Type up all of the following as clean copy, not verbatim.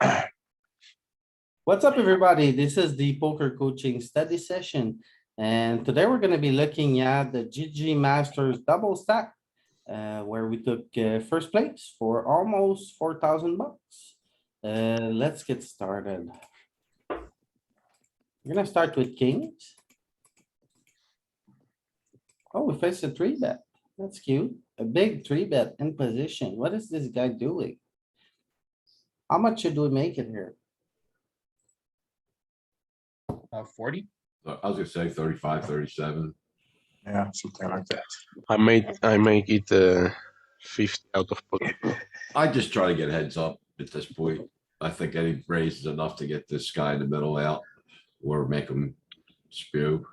What's up, everybody? This is the poker coaching study session. And today we're gonna be looking at the GG Masters double stack. Where we took first place for almost 4,000 bucks. Let's get started. We're gonna start with kings. Oh, we faced a three bet. That's cute. A big three bet in position. What is this guy doing? How much should we make it here? 40. I was gonna say 35, 37. Yeah, something like that. I make it 50 out of pot. I just try to get heads up at this point. I think any raise is enough to get this guy in the middle out or make him spew.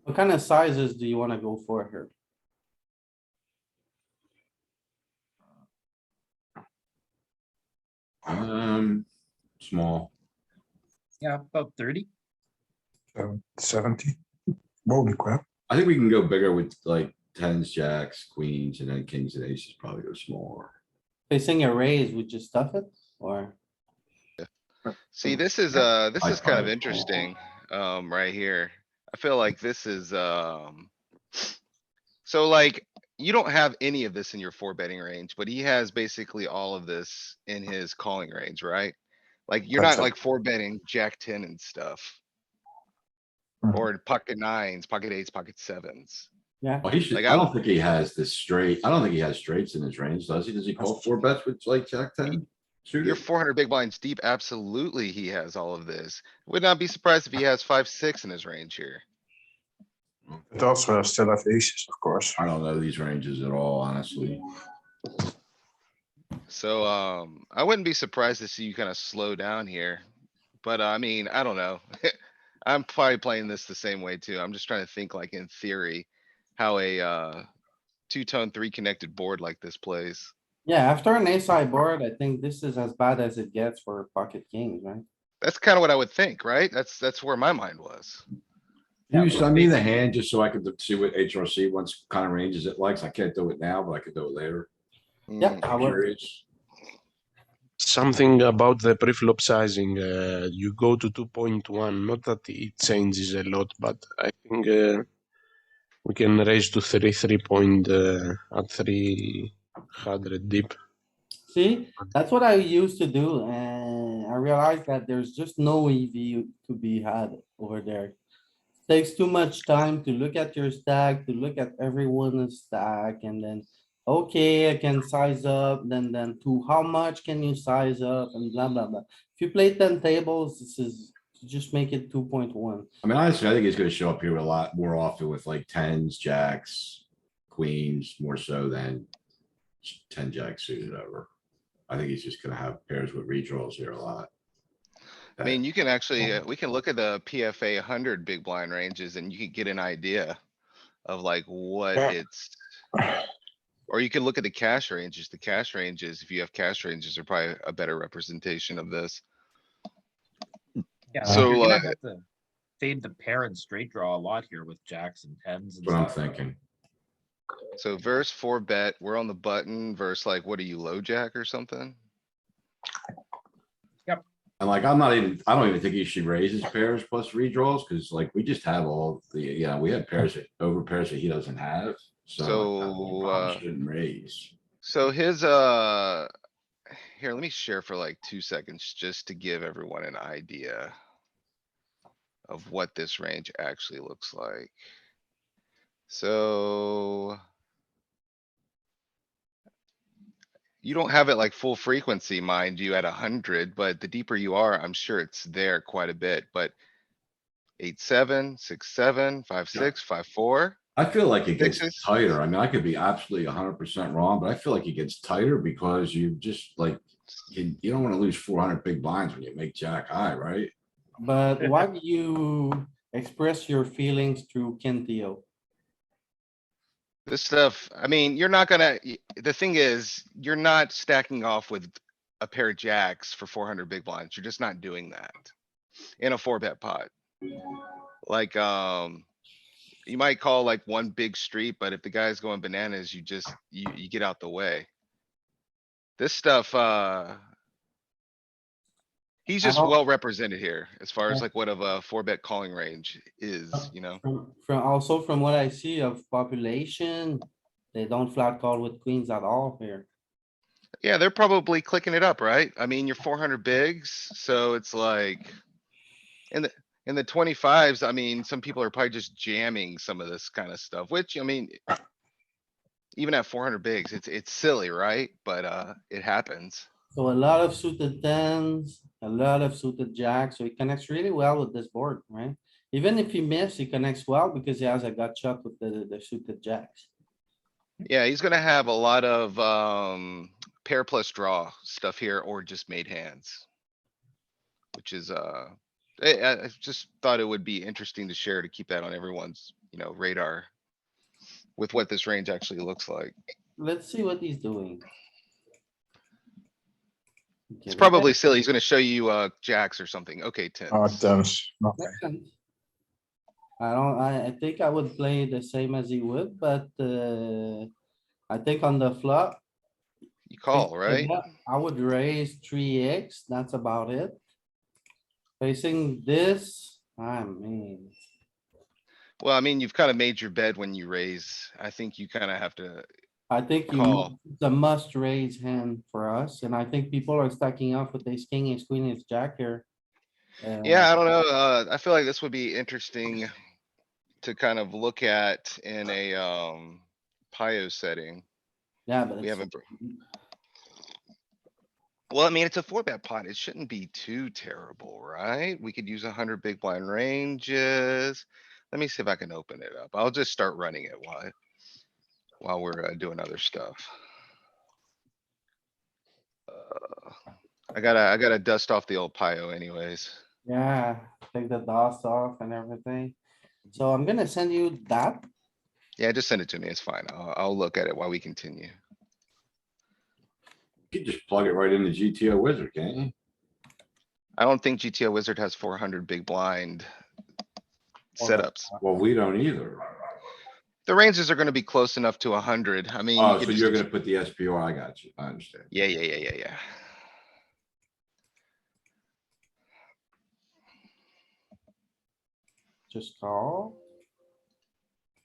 What kind of sizes do you wanna go for here? Small. Yeah, about 30. 70. Holy crap. I think we can go bigger with like tens, jacks, queens, and then kings and aces probably go smaller. Facing a raise, we just stuff it or? See, this is I kind of probably- interesting, right here. I feel like this is, so like, you don't have any of this in your four betting range, but he has basically all of this in his calling range, right? Like, you're That's not it. like four betting jack ten and stuff. Mhm. Or pocket nines, pocket eights, pocket sevens. Yeah, Well, he should, Like, I don't think he has this straight. I don't think he has straights in his range, does he? Does he call four bets with like jack ten? You're Suited? 400 big blinds deep. Absolutely, he has all of this. Would not be surprised if he has 5, 6 in his range here. But also I still have aces, of course. I don't know these ranges at all, honestly. So, I wouldn't be surprised to see you kinda slow down here. But I mean, I don't know. I'm probably playing this the same way too. I'm just trying to think like in theory, how a, two-tone, three connected board like this plays. yeah, after an ace high board, I think this is as bad as it gets for pocket kings, right? That's kinda what I would think, right? That's where my mind was. Can you send me the hand just so I can see what HRC wants kind of ranges it likes? I can't do it now, but I could do it later. Yeah, Mm, I would. Curious. Something about the preflop sizing. You go to 2.1. Not that it changes a lot, but I think we can raise to 3 point at 300 deep. See, that's what I used to do, and I realized that there's just no EV to be had over there. Takes too much time to look at your stack, to look at everyone's stack, and then, okay, I can size up, then to how much can you size up and blah, blah, blah. If you play 10 tables, this is, to just make it 2.1. I mean, honestly, I think he's gonna show up here a lot more often with like tens, jacks, queens, more so than 10 jacks suited over. I think he's just gonna have pairs with redraws here a lot. I mean, you can actually, we can look at the PFA 100 big blind ranges and you can get an idea of like what it's. Or you can look at the cash ranges. The cash ranges, if you have cash ranges, are probably a better representation of this. Yeah, So, you're gonna like- have to fade the pair and straight draw a lot here with jacks and tens and That's what I'm stuff. thinking. So verse four bet, we're on the button verse like, what are you, low jack or something? And like, I don't even think he should raise his pairs plus redraws, cuz like we just have all the, we have pairs that over pairs that he doesn't have. So So, probably shouldn't raise. So his, here, let me share for like 2 seconds just to give everyone an idea of what this range actually looks like. So you don't have it like full frequency, mind you, at 100, but the deeper you are, I'm sure it's there quite a bit, but 8, 7, 6, 7, 5, 6, 5, 4. I feel like it gets Sixes. tighter. I mean, I could be absolutely 100% wrong, but I feel like it gets tighter because you just like, you don't wanna lose 400 big blinds when you make jack high, right? But why do you express your feelings through Kentio? This stuff, I mean, you're not gonna, the thing is, you're not stacking off with a pair of jacks for 400 big blinds. You're just not doing that in a four bet pot. Like, you might call like one big street, but if the guy's going bananas, you just, you get out the way. This stuff, He's I just don't- well represented here as far as Yeah. like what of a 4-bet calling range is, you know? From also from what I see of population, they don't flat call with queens at all here. Yeah, they're probably clicking it up, right? I mean, you're 400 bigs, so it's like. In the 25s, I mean, some people are probably just jamming some of this kind of stuff, which, I mean. Even at 400 bigs, it's silly, right? But, it happens. So a lot of suited tens, a lot of suited jacks, so he connects really well with this board, right? Even if he miss, he connects well because he has a gut shot with the suited jacks. Yeah, he's gonna have a lot of, pair plus draw stuff here or just made hands. Which is, I just thought it would be interesting to share to keep that on everyone's, radar. With what this range actually looks like. Let's see what he's doing. It's Okay, probably silly. He's gonna show you, jacks or something. Okay, Oh, tens. tens. Okay. makes sense. I think I would play the same as he would, but, I think on the flop. You call, right? I would raise 3x, that's about it. Facing this, I mean, Well, I mean, you've kinda made your bed when you raise. I think you kinda have to, I think Call. it's a must raise hand for us, and I think people are stacking up with ace king, ace queen, ace jack here. yeah, I don't know. I feel like this would be interesting to kind of look at in a, Pio setting. Yeah, but We it's, haven't. Well, I mean, it's a 4-bet pot. It shouldn't be too terrible, right? We could use 100 big blind ranges. Let me see if I can open it up. I'll just start running it while we're, doing other stuff. I gotta dust off the old Pio anyways. yeah, take the DOS off and everything. So I'm gonna send you that. Yeah, just send it to me. It's fine. I'll look at it while we continue. You could just plug it right into GTO Wizard, can't you? I don't think GTO Wizard has 400 big blind Hold on. setups. Well, we don't either. The ranges are gonna be close enough to 100. I mean, you Oh, could so just. you're gonna put the SPR, I got you, I understand. Yeah. Just call.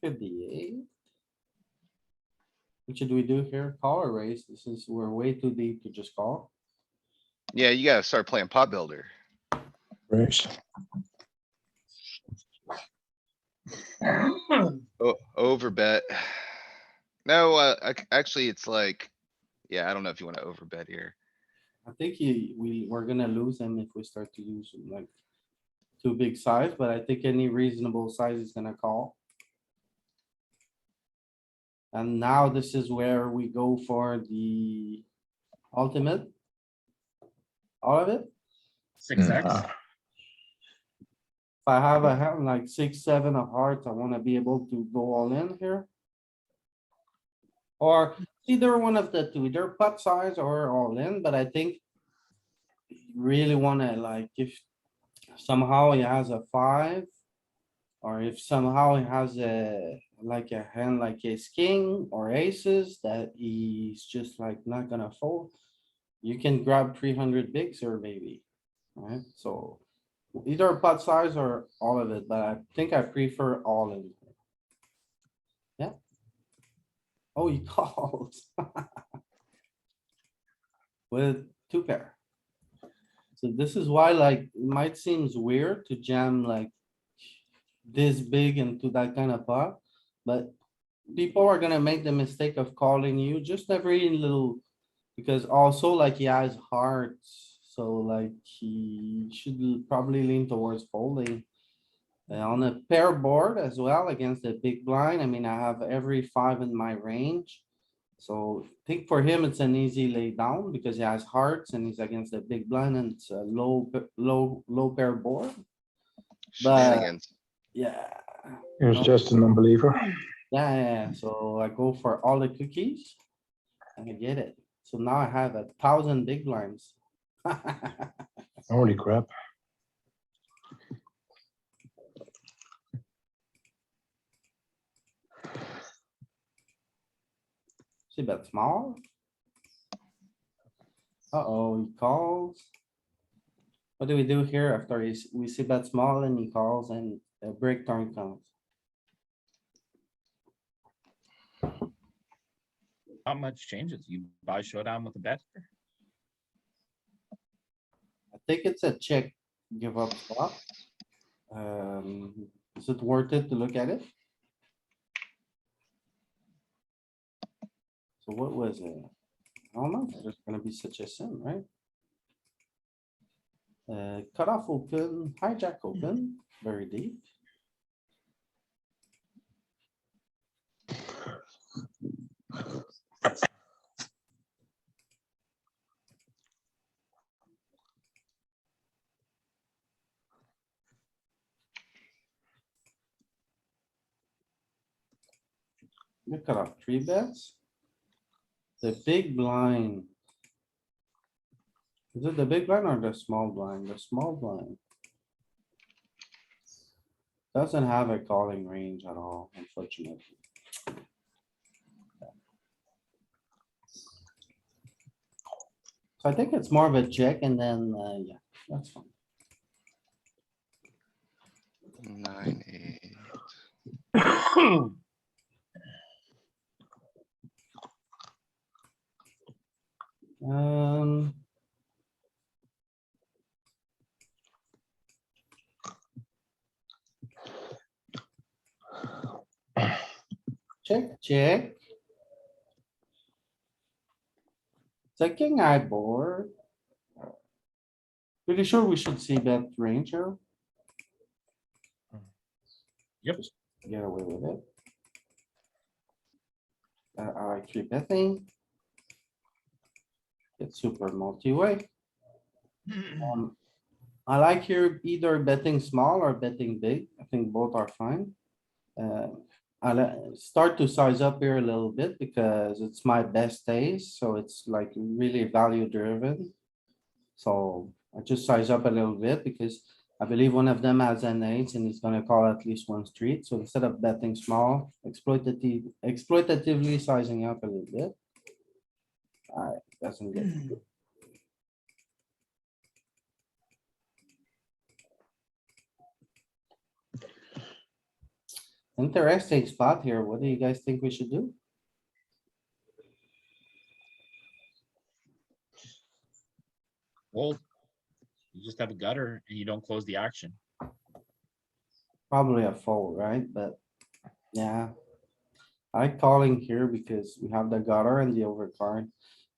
58. What should we do here? Call or raise? We're way too deep to just call. Yeah, you gotta start playing pot builder. Raise. Over bet. No, actually, it's like, yeah, I don't know if you wanna over bet here. I think we're gonna lose him if we start to use like too big size, but I think any reasonable size is gonna call. And now this is where we go for the ultimate. All of it. 6x. Nah. If I have a hand like 6, 7 of hearts, I wanna be able to go all in here. Or either one of the two, either pot size or all in, but I think. You really wanna like if somehow he has a 5. Or if somehow he has like a hand like ace king or aces that he's just like not gonna fold. You can grab 300 bigs or maybe, right? So either pot size or all of it, but I think I prefer all in. Yeah. Oh, he calls. With 2 pair. So this is why like, it might seems weird to jam like this big into that kind of pot, but people are gonna make the mistake of calling you just every little, because also like he has hearts, so like he should probably lean towards folding. On a pair board as well against the big blind, I mean, I have every 5 in my range. So I think for him, it's an easy lay down because he has hearts and he's against the big blind and it's a low pair board. Shenanigans. Yeah. He was No. just a non-believer. Yeah, so I go for all the cookies. And I get it. So now I have 1,000 big blinds. Holy crap. See, bet small. Uh-oh, he calls. What do we do here after we see bet small and he calls and a break turn comes? Not much changes. You buy showdown with a bet. I think it's a check, give up flop. Is it worth it to look at it? So what was it? I don't know if there's gonna be such a sin, right? Cutoff open, hijack open, very deep. We cut off three bets. The big blind. Is it the big blind or the small blind? The small blind. Doesn't have a calling range at all, unfortunately. So I think it's more of a check and then, yeah, that's fine. 9, 8. Um. Check, check. Checking eye board. Pretty sure we should see that range here. Yep. Just get away with it. I like three betting. It's super multi-way. I like here either betting small or betting big. I think both are fine. Start to size up here a little bit because it's my best days, so it's like really value driven. So I just size up a little bit because I believe one of them has an ace and he's gonna call at least one street. So instead of betting small, exploitatively sizing up a little bit. Alright, doesn't get. Interesting spot here. What do you guys think we should do? Well, you just have a gutter and you don't close the action. Probably a fold, right? But yeah. I like calling here because we have the gutter and the overcard.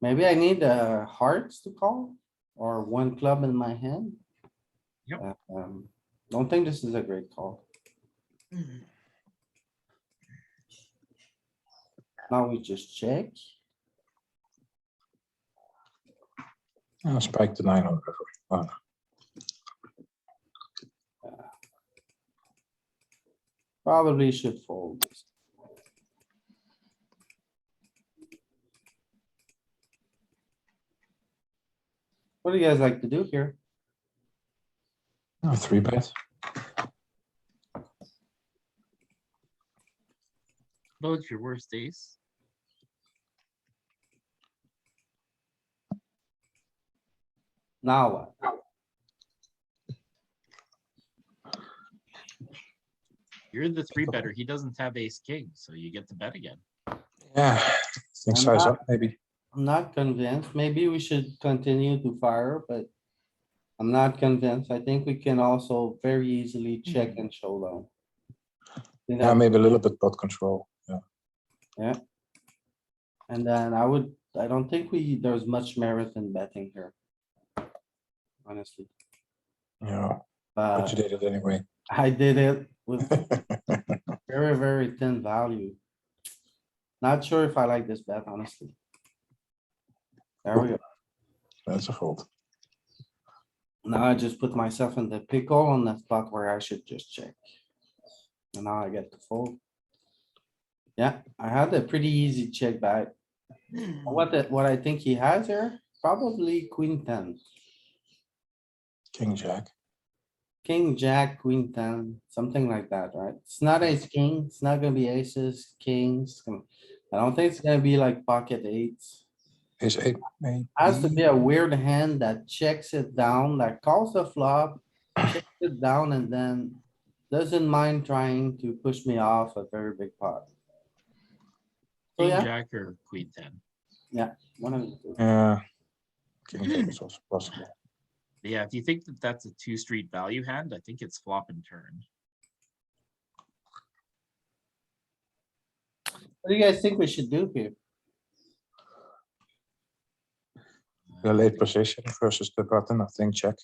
Maybe I need hearts to call or one club in my hand. Yep. Don't think this is a great call. Now we just check. I'll spike the 9 on the river. Oh, no. Probably should fold this. What do you guys like to do here? Oh, 3-bet. Load's your worst ace. Now what? You're the three better. He doesn't have ace king, so you get to bet again. Yeah, think I'm size not- up maybe. I'm not convinced. Maybe we should continue to fire, but I'm not convinced. I think we can also very easily check and showdown. Think Yeah, that- maybe a little bit pot control. Yeah. And then I don't think there's much merit in betting here. Honestly, Yeah, but but you did it anyway. I did it with very, very thin value. Not sure if I like this bet, honestly. There we go. That's a fold. Now I just put myself in the pickle on the spot where I should just check. And now I get to fold. Yeah, I had a pretty easy check back. What I think he has here, probably queen ten, King Jack. king, jack, queen ten, something like that, right? It's not ace king, it's not gonna be aces, kings. I don't think it's gonna be like pocket eights. Ace eight, maybe. Has to be a weird hand that checks it down, that calls the flop, checks it down and then doesn't mind trying to push me off a very big pot. So King yeah, jack or queen ten. one of the two. Yeah. King jack is also possible. Yeah, if you think that that's a two street value hand, I think it's flop and turn. What do you guys think we should do here? The late position versus the button, I think check.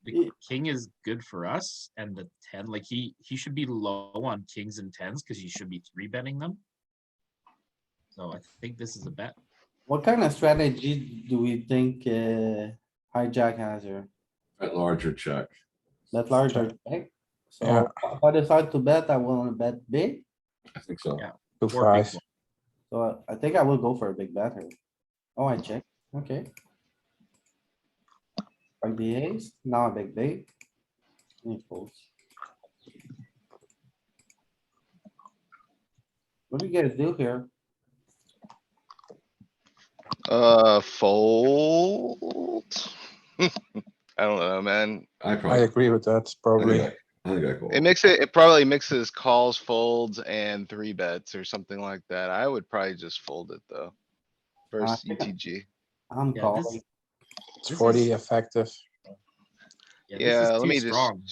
The king is good for us and the 10, like he should be low on kings and tens because he should be three betting them. So I think this is a bet. What kind of strategy do we think hijack has here? At larger check. That larger, check? Yeah. So if I decide to bet, I wanna bet big. I think so. Yeah. Two Or big five. blind. So I think I will go for a big bet here. Oh, I check, okay. Like the ace, now a big bait. And it folds. What do you guys do here? Fold. I don't know, man. I I probably. agree with that, probably. I think I call. It probably mixes calls, folds and three bets or something like that. I would probably just fold it though. Versus think UTG. I'm Yeah, calling. It's This 40 is- effective. Yeah, Yeah, this let is me too just, strong.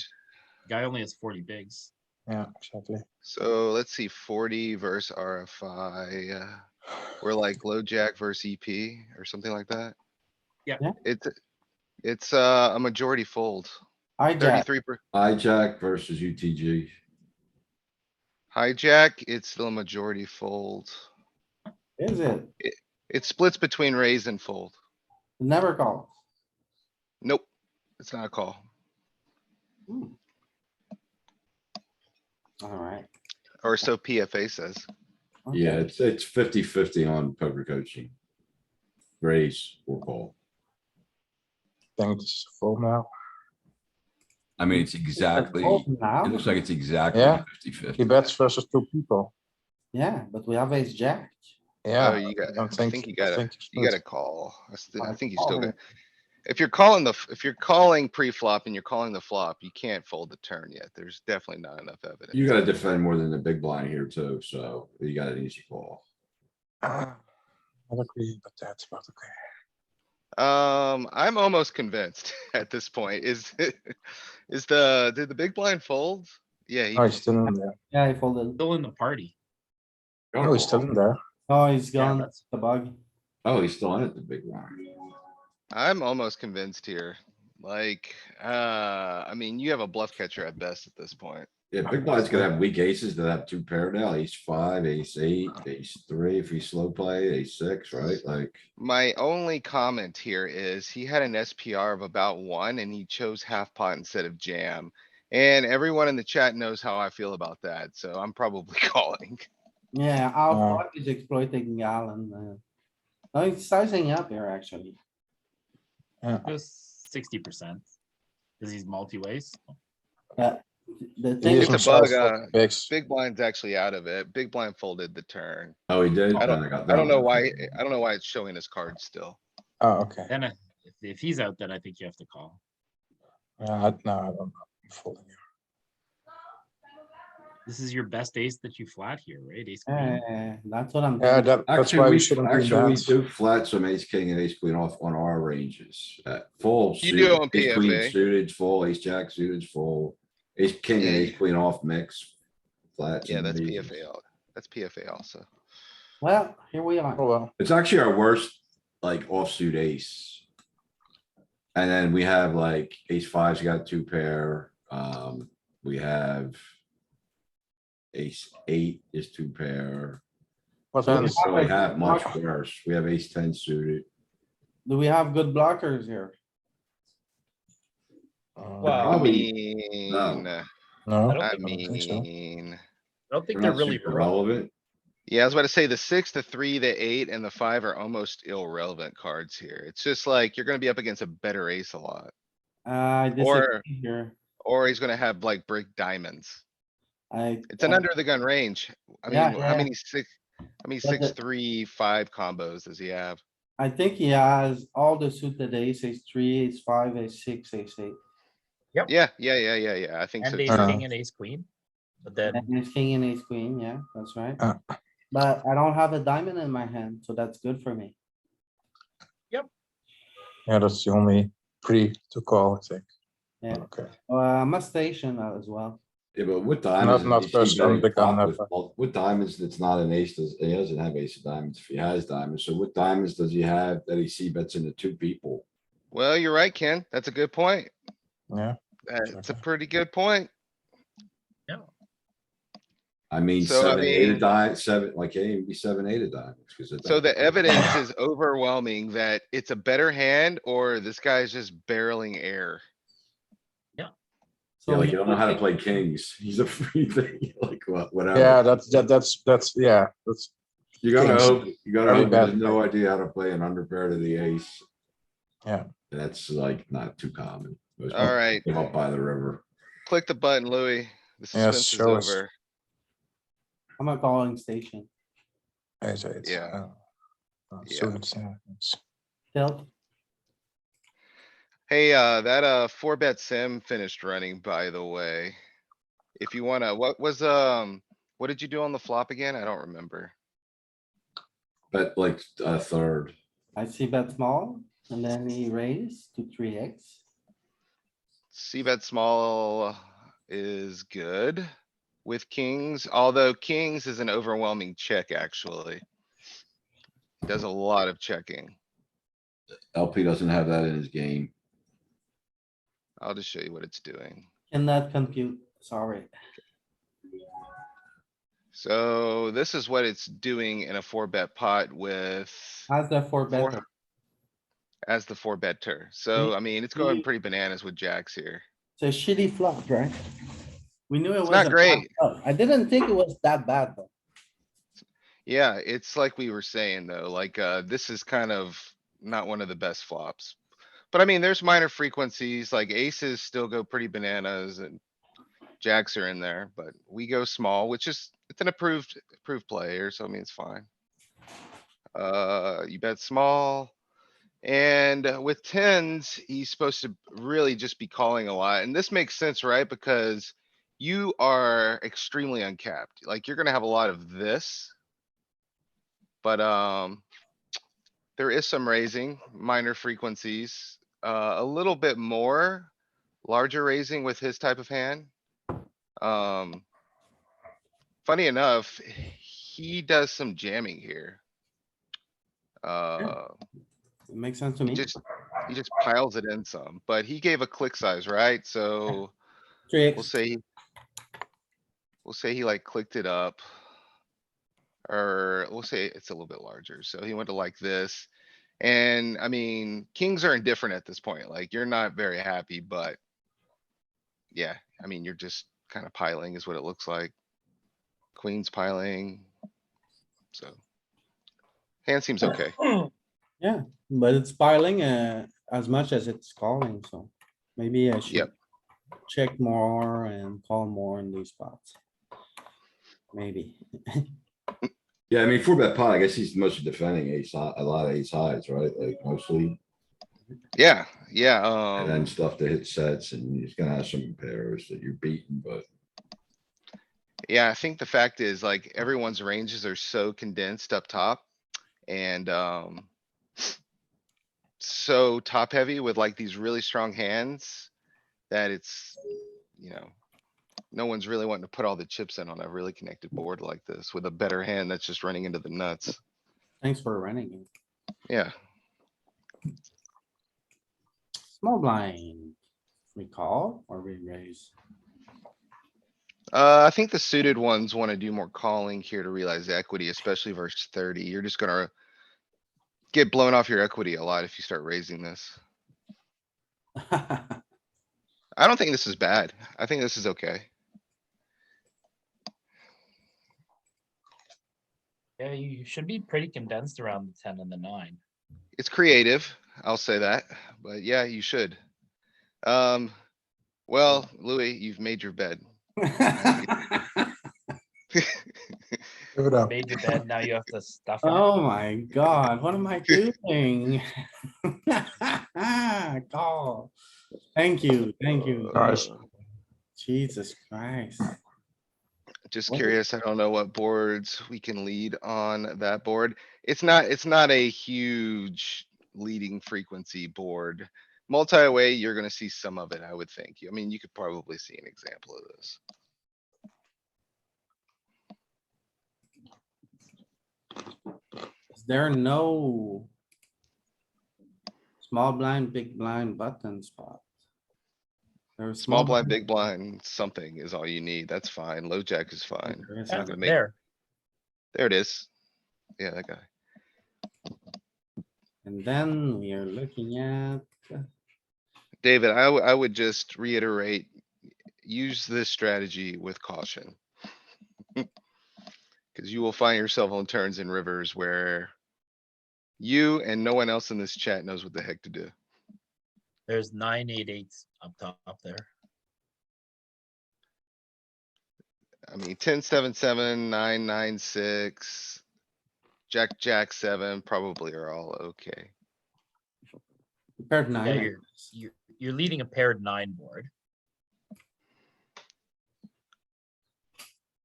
Guy only has 40 bigs. Yeah, exactly. so let's see, 40 versus RFI. We're like low jack versus EP or something like that. Yeah. Yeah. It's a majority fold. Hijack, 33 Hijack versus UTG. hijack, it's still a majority fold. is it? It splits between raise and fold. Never calls. Nope, it's not a call. Alright. Or so PFA says. Yeah, it's 50-50 on poker coaching. Raise or call. Think this is full now. I mean, it's exactly, it Now, looks like it's exactly Yeah. 50-50. He bets versus two people. yeah, but we have ace jack. Yeah. Oh, you got, don't I think- think you I gotta, think it's you good. gotta call. I I think you call still here. got. If you're calling if you're calling pre-flop and you're calling the flop, you can't fold the turn yet. There's definitely not enough evidence. You gotta defend more than the big blind here too, so you got an easy call. Ah, I agree with that, but okay. I'm almost convinced at this point. Did the big blind fold? Yeah, he Oh, he's still in there. Yeah, he folded. Still in the party. Oh, he's still in there. Oh, he's Yeah, gone. that's- The bug. Oh, he's still in it, the big blind. I'm almost convinced here. Like, I mean, you have a bluff catcher at best at this point. Yeah, big blind's gonna have weak aces that have two pair now, ace five, ace eight, ace three, if he's slow play, ace six, right? Like, My only comment here is he had an SPR of about 1 and he chose half pot instead of jam. And everyone in the chat knows how I feel about that, so I'm probably calling. Yeah, our Uh, block is exploiting Galen. No, he's sizing up here, actually. Yeah. Just 60%. Because he's multi-ways. The He thing It's is, a bug, Bigs. Big blind's actually out of it. Big blind folded the turn. oh, he did? I Then don't, got I don't that know one. why it's showing his cards still. Oh, okay. Then if he's out, then I think you have to call. No, I don't know. I'm folding here. This is your best ace that you flat here, right? Ace queen. that's what I'm. Yeah, thinking. that's Actually, why we we, shouldn't be in actually, we downs. do flat some ace, king and ace queen off on our ranges. At full You suit, do on ace queen PFA. suited, full, ace jack suited, full. Ace king and Yeah, ace queen off mix. Flats. Yeah, and that's raises. PFA. That's PFA also. Well, here we are. Oh, well. It's actually our worst, like offsuit ace. And then we have like ace five's got two pair, we have. Ace eight is two pair. What So we ends? don't really have much worse. We have ace ten suited. Do we have good blockers here? Well, I Probably mean, no. No, I don't I think- think so. mean, I don't think They're they're not really super relevant. relevant. yeah, I was about to say the 6, the 3, the 8 and the 5 are almost irrelevant cards here. It's just like you're gonna be up against a better ace a lot. I Or- disagree here. Or he's gonna have like brick diamonds. It's an under the gun range. I Yeah, mean, how yeah. many How many But the- 6-3-5 combos does he have? I think he has all the suited ace, ace three, ace five, ace six, ace eight. Yeah, yeah. I think so And ace too. king and ace queen. But then And ace king and ace queen, yeah, that's right. Ah. But I don't have a diamond in my hand, so that's good for me. Yeah, that's the only pre to call, I think. Yeah. Okay. I'm a station as well. Yeah, but with diamonds, Not is he first betting round, big flop on with, that. with diamonds, that's not an ace, he doesn't have ace of diamonds if he has diamonds. So what diamonds does he have that he see bets into two people? Well, you're right, Ken. That's a good point. Yeah. It's a Exactly. pretty good point. I mean, So, I 7, 8 of mean- diamonds, 7, like, can't even be 7, 8 of diamonds, cause of So that. the evidence is overwhelming that it's a better hand or this guy's just barreling air. Yeah, So like he you don't know how to put- play kings. He's a free thing, like whatever. Yeah, that's yeah, that's You gotta kings. hope, you gotta Very hope he has bad no play. idea how to play an under pair to the ace. Yeah. That's like not too common. Most people Alright, Give up by the river. click the button, Louis. The Yes, suspense is show us. over. I'm a calling station. ace eight. Yeah. Yeah. Suited, it's- Tilt. Hey, that 4-bet sim finished running, by the way. If you wanna, what did you do on the flop again? I don't remember. Bet like a third. I see bet small and then he raised to 3x. C-bet small is good with kings, although kings is an overwhelming check, actually. Does a lot of checking. LP doesn't have that in his game. I'll just show you what it's doing. Cannot compute, sorry. So this is what it's doing in a 4-bet pot with As the four Four- better. as the 4-better. So, I mean, it's going pretty bananas with jacks here. It's a shitty flop, right? We knew it It's was. not a bad great. flop. I didn't think it was that bad though. Yeah, it's like we were saying though, like, this is kind of not one of the best flops. But I mean, there's minor frequencies, like aces still go pretty bananas and jacks are in there, but we go small, which is, it's an approved player, so I mean, it's fine. You bet small. And with tens, he's supposed to really just be calling a lot. And this makes sense, right? Because you are extremely uncapped. Like, you're gonna have a lot of this. But, there is some raising, minor frequencies, a little bit more larger raising with his type of hand. Funny enough, he does some jamming here. It makes sense to He me. just piles it in some, but he gave a click size, right? So Three we'll X. say. We'll say he like clicked it up. Or we'll say it's a little bit larger. So he went to like this. And I mean, kings are indifferent at this point. Like, you're not very happy, but. Yeah, I mean, you're just kind of piling is what it looks like. Queens piling. So. Hand seems okay. Yeah, but it's piling as much as it's calling, so maybe I should. Yep. Check more and call more in these spots. Maybe. Yeah, I mean, 4-bet pot, I guess he's mostly defending a lot of ace highs, right? Like mostly. Yeah, And then yeah, stuff to hit sets and he's gonna have some pairs that you're beating, but. yeah, I think the fact is like everyone's ranges are so condensed up top and, so top heavy with like these really strong hands that it's, no one's really wanting to put all the chips in on a really connected board like this with a better hand that's just running into the nuts. Thanks for running it. Yeah, Small blind. We call or we raise? I think the suited ones wanna do more calling here to realize equity, especially versus 30. You're just gonna get blown off your equity a lot if you start raising this. I don't think this is bad. I think this is okay. yeah, you should be pretty condensed around the 10 and the 9. It's creative, I'll say that, but yeah, you should. Well, Louis, you've made your bed. Give it up. Made your bed, now you have to stuff it. Oh my god, what am I doing? Call. Thank you, thank you. Nice. Jesus Christ. Just What? curious, I don't know what boards we can lead on that board. It's not a huge leading frequency board. Multi-way, you're gonna see some of it, I would think. I mean, you could probably see an example of this. Is there no small blind, big blind button spot? There's Small blind, big blind, something is all you need. That's fine. Low jack is fine. It's not gonna make, There, there it is. Yeah, that guy. And then we are looking at, David, I would just reiterate, use this strategy with caution. Cause you will find yourself on turns and rivers where you and no one else in this chat knows what the heck to do. there's 9 8 8s up top there. I mean, 10, 7, 7, 9, 9, 6. Jack, Jack, 7 probably are all okay. paired Yeah, nine. you're leading a paired 9 board.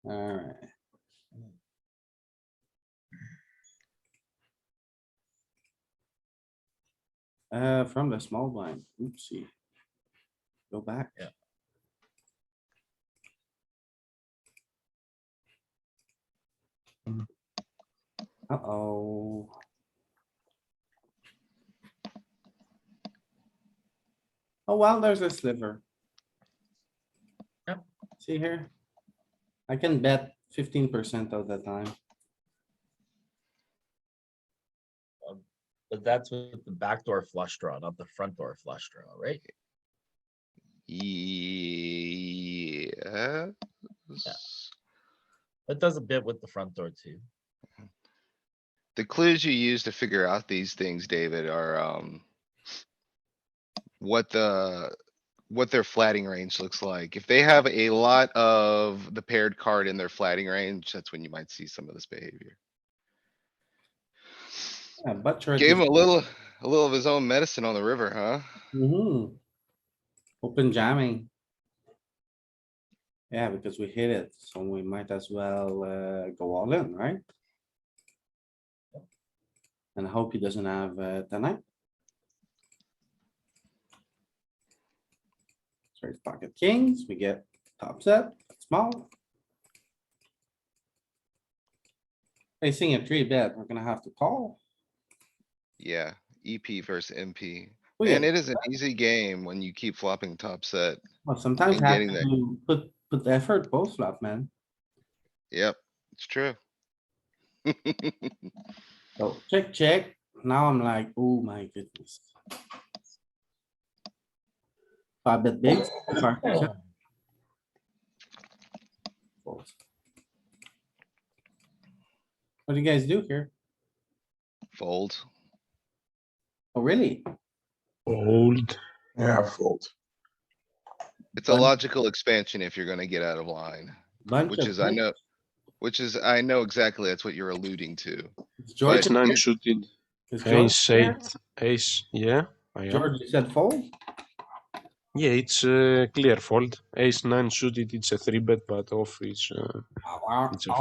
Alright. From the small blind, oopsie. Go back. Yeah. Uh-oh. Oh, well, there's a sliver. Yep. See here? I can bet 15% of the time. But that's with the backdoor flush draw, not the front door flush draw, right? Yeah. It does a bit with the front door too. The clues you use to figure out these things, David, are, what their flatting range looks like. If they have a lot of the paired card in their flatting range, that's when you might see some of this behavior. Yeah, but sure. Gave him a little of his own medicine on the river, huh? Mm-hmm. Open jamming. Yeah, because we hit it, so we might as well, go all in, right? And I hope he doesn't have, tonight. Straight pocket kings, we get top set, small. Facing a 3-bet, we're gonna have to call. Yeah, EP versus MP. We And get- it is an easy game when you keep flopping top set. Well, sometimes and have getting that. to put the effort post flop, man. Yep, it's true. So check, check. Now I'm like, oh my goodness. 5-bet big. 5%. Folds. What do you guys do here? Fold. Oh, really? Old. Yeah, fold. It's a Bunch- logical expansion if you're gonna get out of line, Bunch which of is, I know, things. I know exactly that's what you're alluding to. It's George, Ace 9 suited. is George Ace here? 8. Ace. Yeah, I am. George, you said fold? Yeah, it's a clear fold. Ace 9 suited, it's a 3-bet, but off it's. It's a-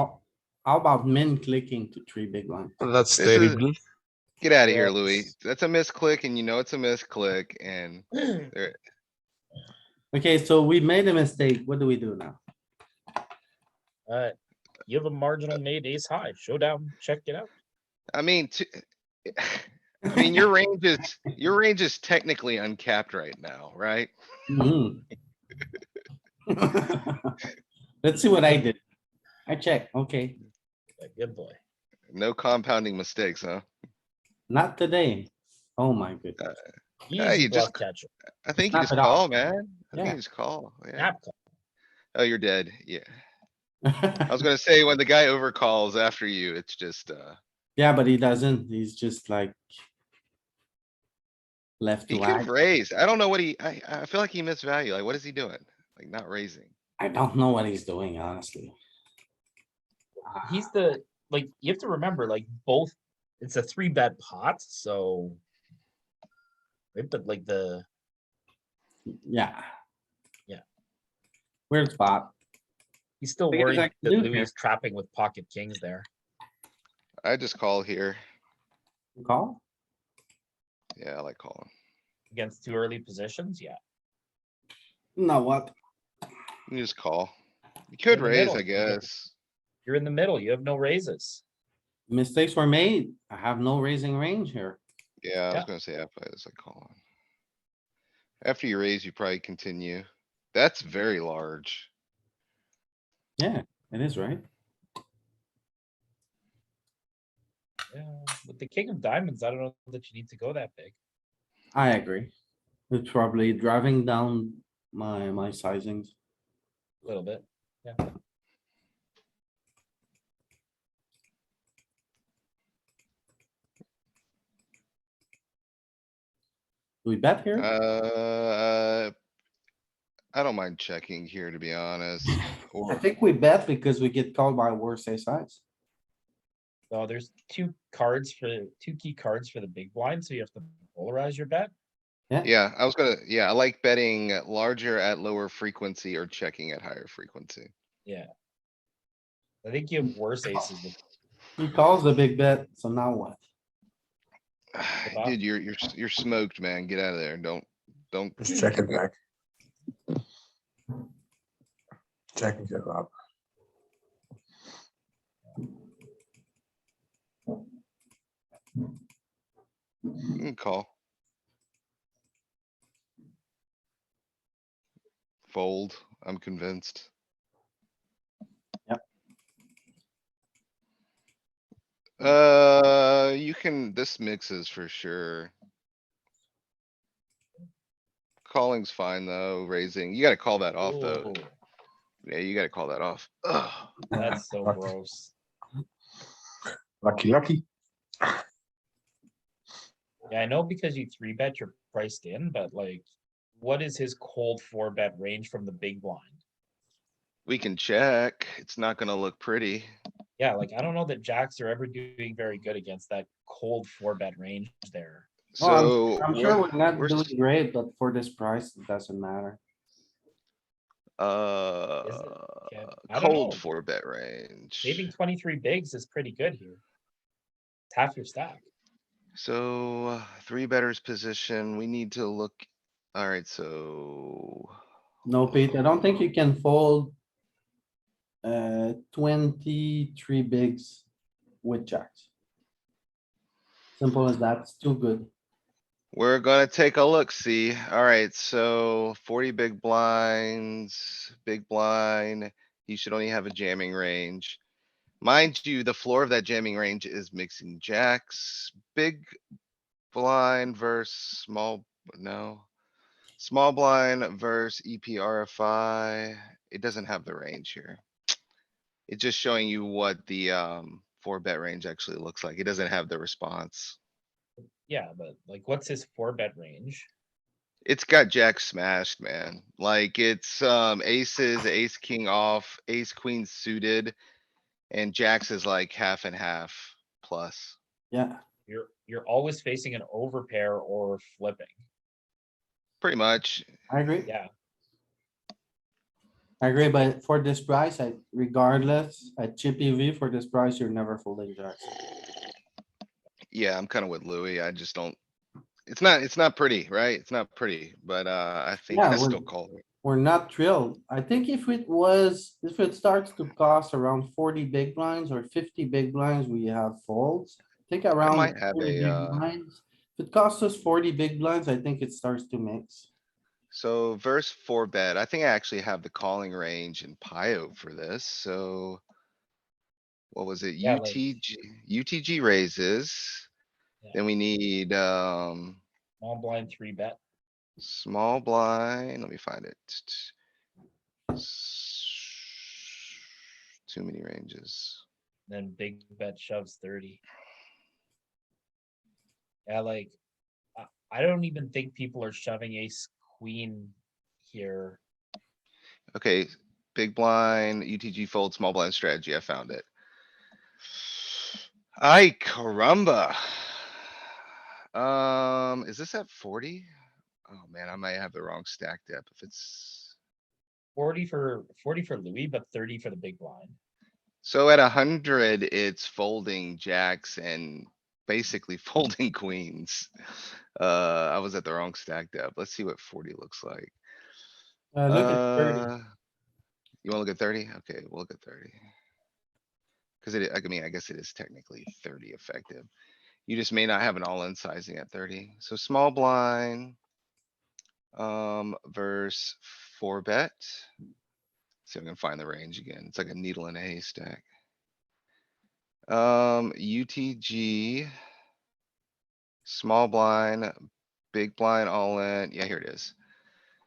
How about min clicking to 3 big lines? That's This is- terrible. Get out of here, Louis. Yes. That's a misclick and you know it's a misclick and there, Okay, so we made a mistake. What do we do now? You have a marginal made ace high, showdown, check it out. I mean, I mean, your range is technically uncapped right now, right? Mhm. Let's see what I did. I check, okay, Good boy. No compounding mistakes, huh? not today. Oh my goodness. Yeah, Easy you bluff just- catcher. I think you Snap just it off. call, man. I think Yeah. you just call, yeah. Snap call. Oh, you're dead, yeah. I was gonna say, when the guy overcalls after you, it's just, Yeah, but he doesn't. He's just like. Left he to could right. have raised. I don't know what I feel like he missed value. Like, what is he doing? Like, not raising. I don't know what he's doing, honestly. he's the, like, you have to remember, like, both, it's a 3-bet pot, so. Right, but like Yeah. Yeah. Weird spot. he's still Biggest worried I can that do Louis here. is trapping with pocket kings there. I just call here. Call? Yeah, I like calling. Against too early positions, yeah. No, what? You just call. You You're could in the raise, middle, I you get- guess. You're in the middle, you have no raises. Mistakes were made. I have no raising range here. Yeah, I was Yeah. gonna say I play this like calling. After you raise, you probably continue. That's very large. Yeah, it is, right? Yeah, with the king of diamonds, I don't know that you need to go that big. I agree. It's probably driving down my sizings. A little bit, yeah. Do we bet here? I don't mind checking here, to be honest. I Or think we bet because we get called by worse ace size. So there's two key cards for the big blind, so you have to polarize your bet. yeah, I like betting larger at lower frequency or checking at higher frequency. Yeah. I think you have worse aces with He calls the big bet, so now what? off. Dude, you're smoked, man. Get out of there. Don't. Just check it back. Checking it up. You can call. Fold, I'm convinced. You can, this mixes for sure. Calling's fine though, raising, you gotta call that off though. Ooh, Yeah, you gotta call that off. Ugh. that's so gross. Lucky, lucky. Yeah, I know because you 3-bet, you're priced in, but like, what is his cold 4-bet range from the big blind? We can check, it's not gonna look pretty. Yeah, like, I don't know that jacks are ever doing very good against that cold 4-bet range there. Well, So. I'm sure we're not we're s- doing great, but for this price, it doesn't matter. Okay, I don't Cold know. 4-bet range. Saving 23 bigs is pretty good here. It's half your stack. So 3-betters position, we need to look, alright, so. No, Pete, I don't think you can fold 23 bigs with jacks. Simple as that. It's too good. We're gonna take a look, see. Alright, so 40 big blinds, big blind. You should only have a jamming range. Mind you, the floor of that jamming range is mixing jacks, big blind versus small, no. Small blind versus EPRFI. It doesn't have the range here. It's just showing you what the 4-bet range actually looks like. It doesn't have the response. Yeah, but like, what's his 4-bet range? It's got jack smashed, man. Like it's aces, ace, king off, ace, queen suited. And jacks is like half and half plus. Yeah, You're always facing an overpair or flipping. Pretty much. I agree. Yeah, I agree, but for this price, regardless, at chippy V for this price, you're never folding jacks. Yeah, I'm kinda with Louis. I just don't. It's not pretty, right? It's not pretty, but I think Yeah, I still call it. We're not thrilled. I think if it starts to cost around 40 big blinds or 50 big blinds, we have folds. I think around might have 40 a, big blinds. If it costs us 40 big blinds, I think it starts to mix. So verse 4-bet, I think I actually have the calling range in Pio for this, so. What was it? Yeah, like- UTG raises. Yeah. Then we need, small blind 3-bet. small blind, let me find it. Too many ranges. Then big bet shoves 30. Yeah, like, I don't even think people are shoving ace queen here. Okay, big blind, UTG fold, small blind strategy, I found it. Ay caramba. Is this at 40? Oh man, I might have the wrong stack depth if it's, 40 for Louis, but 30 for the big blind. so at 100, it's folding jacks and basically folding queens. I was at the wrong stack depth. Let's see what 40 looks like. Look at 30. You wanna look at 30? Okay, we'll look at 30. Cause I mean, I guess it is technically 30 effective. You just may not have an all-in sizing at 30. So small blind. Verse 4 bet. See if I can find the range again. It's like a needle in a haystack. UTG. Small blind, big blind, all in. Yeah, here it is.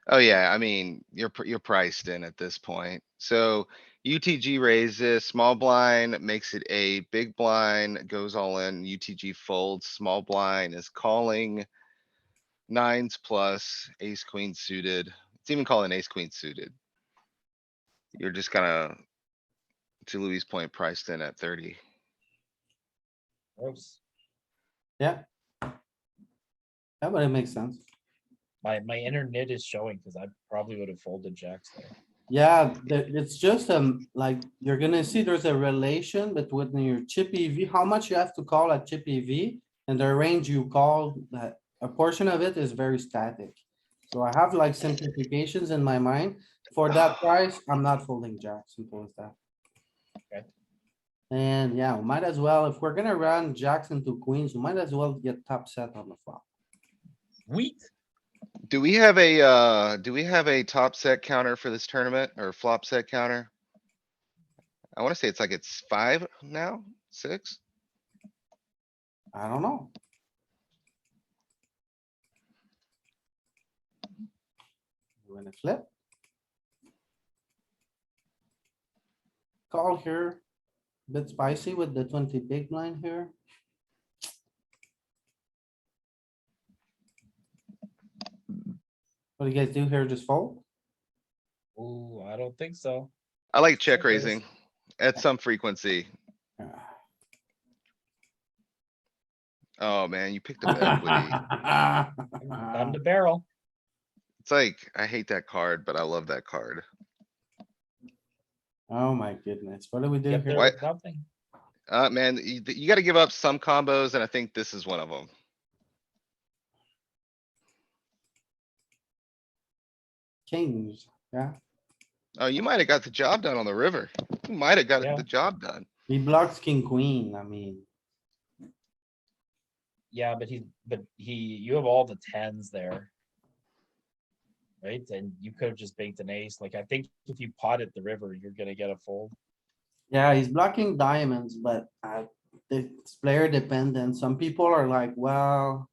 Oh yeah, I mean, you're priced in at this point. So UTG raises, small blind makes it a big blind, goes all in, UTG folds, small blind is calling. Nines plus, ace queen suited. It's even calling ace queen suited. You're just kinda, to Louis' point, priced in at 30. Gross. Yeah. Yeah, but it makes sense. My inner nit is showing because I probably would have folded jacks there. Yeah, it's just, like, you're gonna see there's a relation between your chip EV, how much you have to call at chip EV. And the range you call, that a portion of it is very static. So I have like simplifications in my mind. For that price, I'm not folding jacks, simple as that. Okay. And yeah, we might as well, if we're gonna run jacks into queens, we might as well get top set on the flop. Wheat. Do we have a top set counter for this tournament or flop set counter? I wanna say it's like it's 5 now, 6? I don't know. We're gonna flip. Call here. Bit spicy with the 20 big blind here. What do you guys do here? Just fold? Ooh, I don't think so. I like check Check raise. raising at some frequency. Oh man, you picked up equity. Time to barrel. It's like, I hate that card, but I love that card. Oh my goodness, what do we do Get there here? Why- with nothing. Man, you gotta give up some combos and I think this is one of them. Kings, yeah. Oh, you might have got the job done on the river. You might have got Yeah. the job done. He blocks king, queen, I mean. Yeah, but you have all the tens there. Right? And you could have just banked an ace. Like, I think if you potted the river, you're gonna get a fold. Yeah, he's blocking diamonds, but it's player dependent. Some people are like, well,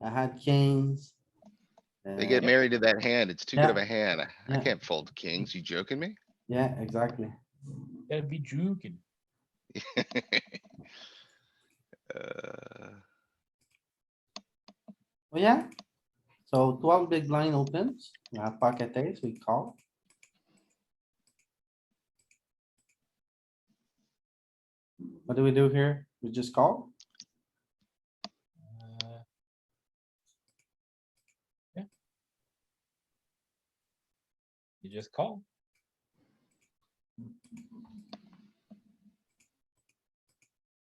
I had kings. They get Uh, married to that hand. It's too good of Yeah. a hand. I Yeah. can't fold kings. You joking me? Yeah, exactly. Gotta be juking. Uh, Well, yeah. So 12 big blind opens, we have pocket ace, we call. What do we do here? We just call? Yeah. You just call.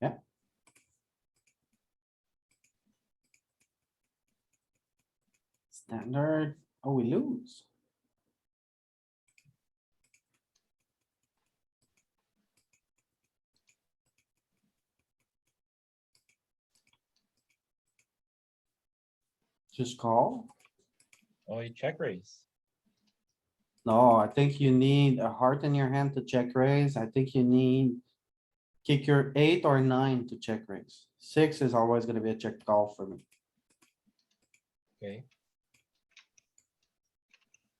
Yeah. Standard, oh, we lose. Just call? Oh, you check raise. No, I think you need a heart in your hand to check raise. I think you need kick your 8 or 9 to check raise. 6 is always gonna be a check call for me. Okay.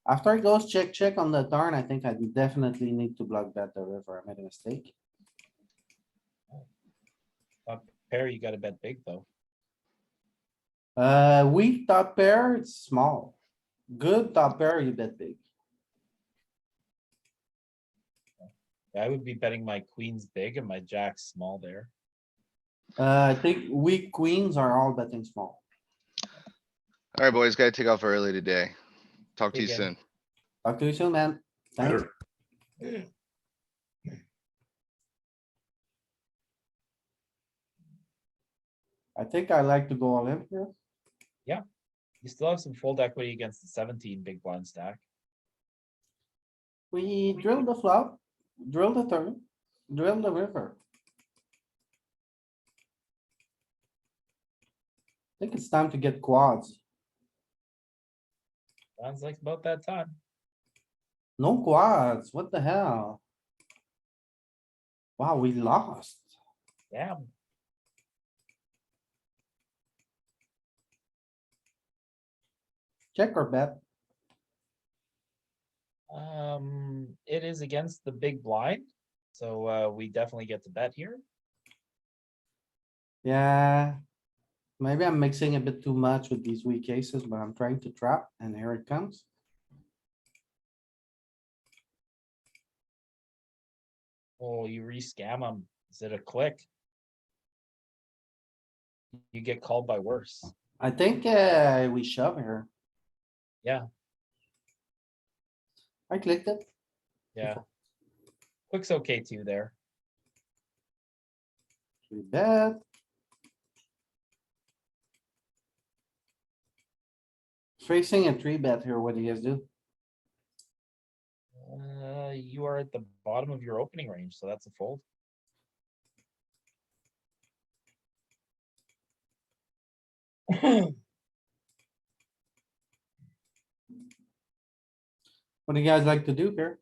After it goes check, check on the turn, I think I definitely need to block bet the river. I made a mistake. Pair, you gotta bet big though. Weak top pair, it's small. Good top pair, you bet big. I would be betting my queens big and my jacks small there. I think weak queens are all betting small. Alright, boys, gotta take off early today. Talk to you Again. soon. Talk to you soon, man. Thanks. Better. I think I like to go all in here. You still have some fold equity against the 17 big blind stack. We drill the flop, drill the turn, drill the river. I think it's time to get quads. Sounds like about that time. No quads, what the hell? Wow, we lost. Yeah, Check or bet. it is against the big blind, so we definitely get to bet here. Yeah. Maybe I'm mixing a bit too much with these weak cases, but I'm trying to trap and here it comes. Oh, you re-scam them. Is it a click? You get called by worse. I think we shove here. Yeah, I clicked it. yeah. Click's okay too there. We bet. Facing a three bet here, what do you guys do? You are at the bottom of your opening range, so that's a fold. What do you guys like to do here?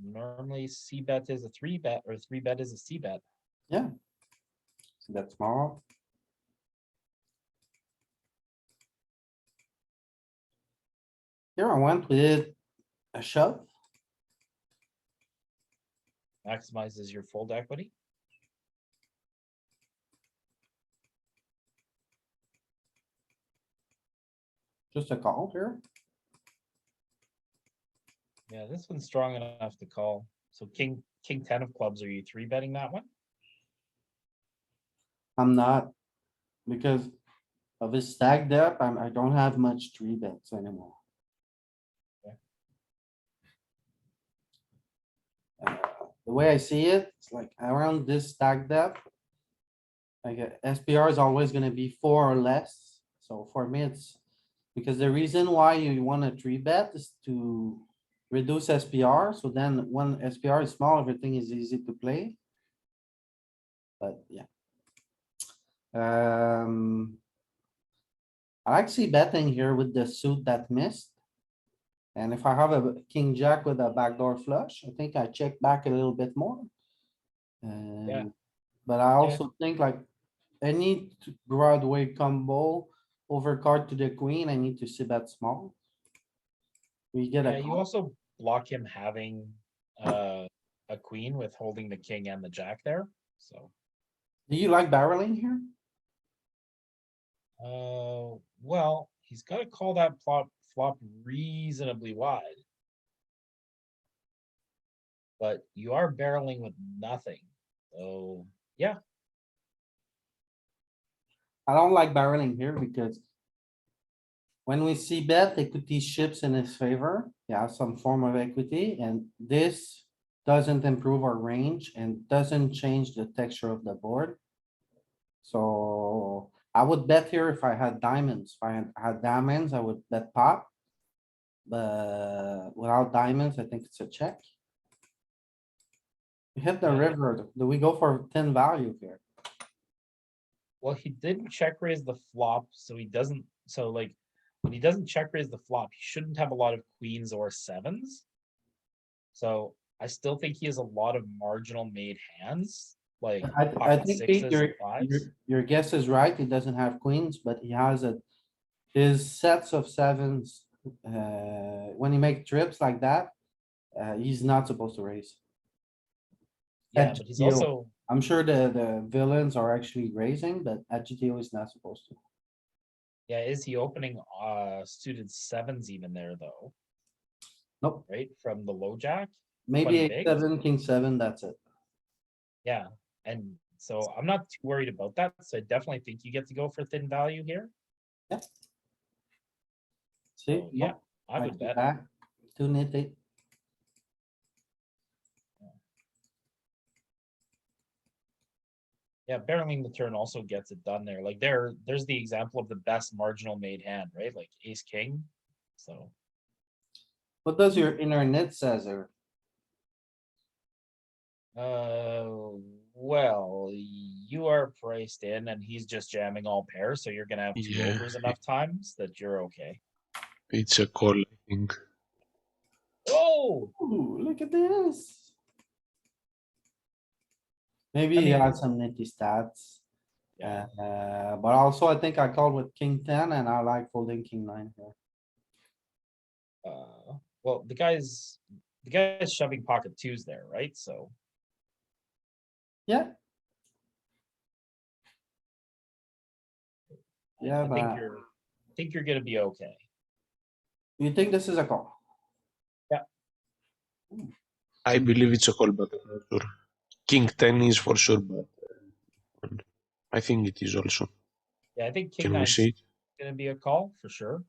Normally C bet is a three bet or three bet is a C bet. Yeah. So that's small. Here I went with a shove. Maximizes your fold equity. Just a call here. Yeah, this one's strong enough to call. So king 10 of clubs, are you three betting that one? I'm not. Because of his stack depth, I don't have much three bets anymore. The way I see it, it's like around this stack depth. Like SPR is always gonna be 4 or less. So for me, it's because the reason why you want a three bet is to reduce SPR. So then when SPR is small, everything is easy to play. But yeah. I like see betting here with the suit that missed. And if I have a king jack with a backdoor flush, I think I check back a little bit more. But I also think like any Broadway combo overcard to the queen, I need to see that small. We get Yeah, a you call. also block him having a queen with holding the king and the jack there, so. Do you like barreling here? Well, he's gotta call that flop reasonably wide. But you are barreling with nothing, so, yeah, I don't like barreling here because when we see bet, equity ships in his favor, yeah, some form of equity, and this doesn't improve our range and doesn't change the texture of the board. So I would bet here if I had diamonds. If I had diamonds, I would bet pot. But without diamonds, I think it's a check. We hit the Yeah. river. Do we go for 10 value here? well, he didn't check raise the flop, so he doesn't, so like. When he doesn't check raise the flop, he shouldn't have a lot of queens or sevens. So I still think he has a lot of marginal made hands, like I pocket think Pete, sixes and fives. your guess is right. He doesn't have queens, but he has his sets of sevens. When he make trips like that, he's not supposed to raise. Yeah, At but he's GTO, also, I'm sure the villains are actually raising, but at GTO is not supposed to. yeah, is he opening suited sevens even there though? Nope, right? From the low jack. maybe 20 eight, bigs? seven, king seven, that's it. Yeah, and so I'm not too worried about that. So I definitely think you get to go for thin value here. See? So yeah, Nope, I would bet. back, too nitty. Yeah, barreling the turn also gets it done there. Like there's the example of the best marginal made hand, right? Like ace king. So What does your internet says there? well, you are priced in and he's just jamming all pairs, so you're gonna have two Yeah. overs enough times that you're okay. It's a call, I think. Oh, Ooh, look at this. Maybe he mean- has some nitty stats. yeah. But also I think I called with king ten and I like folding king nine here. Well, the guy's shoving pocket twos there, right? So Yeah. Yeah, I but think you're gonna be okay. you think this is a call? I believe it's a call, but I'm not sure. King 10 is for sure, but I think it is also. Yeah, I think king Can we nine's see it? gonna be a call for sure.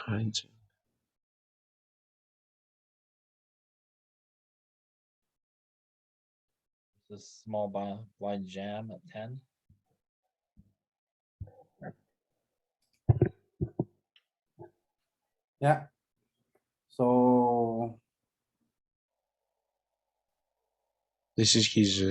Right. This small blind jam at 10. Yeah. So This is his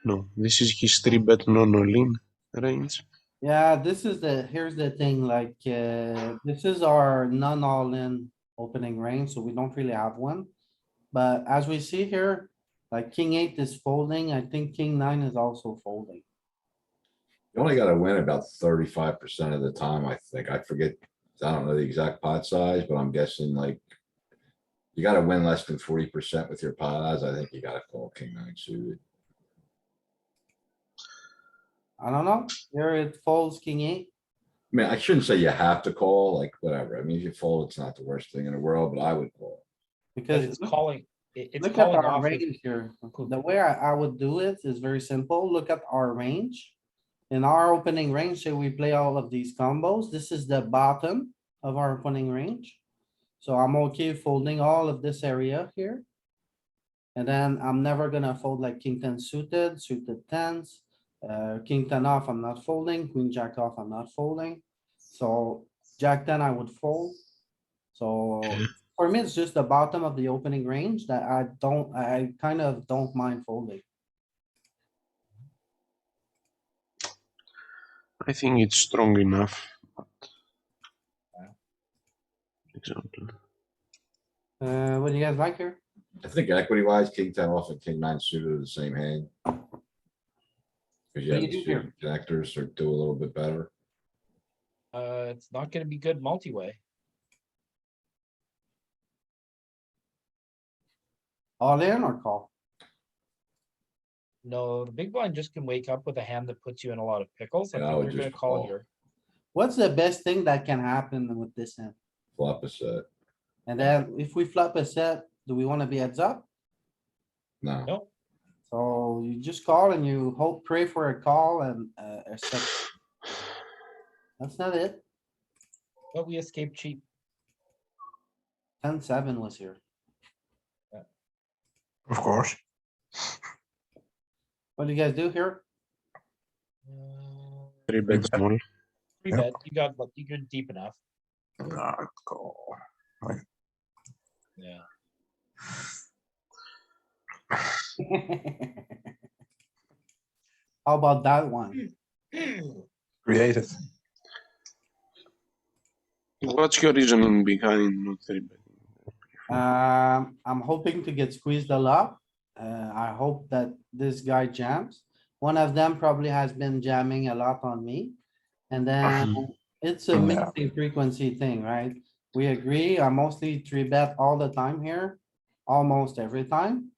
no. This is his 3-bet non-all-in range. yeah, here's the thing, like, this is our non all in opening range, so we don't really have one. But as we see here, like king eight is folding, I think king nine is also folding. You only gotta win about 35% of the time, I think. I forget, I don't know the exact pot size, but I'm guessing like. You gotta win less than 40% with your pot odds. I think you gotta call king nine suited. I don't know, here it folds king eight. I mean, I shouldn't say you have to call, like, whatever. I mean, if you fold, it's not the worst thing in the world, but I would call. But Because it's calling, it's look at calling our off. with- range here. The way I would do it is very simple. Look at our range. In our opening range, say we play all of these combos, this is the bottom of our opening range. So I'm okay folding all of this area here. And then I'm never gonna fold like king ten suited, suited tens. King ten off, I'm not folding, queen jack off, I'm not folding. So jack ten, I would fold. So Yeah. for me, it's just the bottom of the opening range that I kind of don't mind folding. I think it's strong enough. But... Example. What do you guys like here? I think equity wise, king ten off and king nine suited are the same hand. Cause you What have do you the do here? suited connectors or do a little bit better. It's not gonna be good multi-way. All in or call? No, the big blind just can wake up with a hand that puts you in a lot of pickles. I Yeah, I think would they're gonna just call call. here. What's the best thing that can happen with this hand? Flop a set. And then if we flop a set, do we wanna be heads up? No, Nope. So you just call and you hope, pray for a call and a set. That's not it. But we escaped cheap. 10-7 was here. Of course. What do you guys do here? 3-bet bet. small. Three Yep. bet, you're deep enough. Nah, call. Yeah. How about that one? Creative. What's your reasoning behind not 3-bet? I'm hoping to get squeezed a lot. I hope that this guy jams. One of them probably has been jamming a lot on me. And then it's a Yeah. mixing frequency thing, right? We agree, I mostly three bet all the time here, almost every time.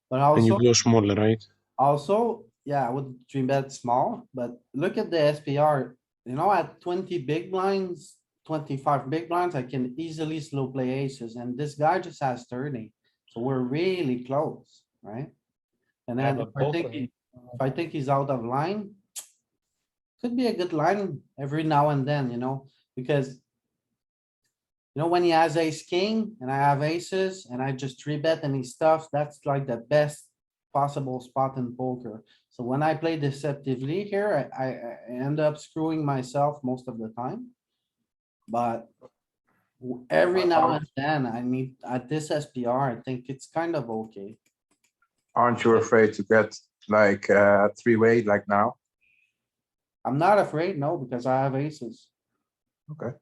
But And you also, go smaller, right? yeah, I would three bet small, but look at the SPR, you know, at 20 big blinds, 25 big blinds, I can easily slow play aces, and this guy just has 30. So we're really close, right? And Yeah, then but both of them, if I think he's out of line, could be a good line every now and then, you know, because you know, when he has ace king and I have aces and I just three bet and he stuffs, that's like the best possible spot in poker. So when I play deceptively here, I end up screwing myself most of the time. But every now and then I need, at this SPR, I think it's kind of okay. Aren't you afraid to get like three-way like now? Oh. I'm not afraid, no, because I have aces. Okay.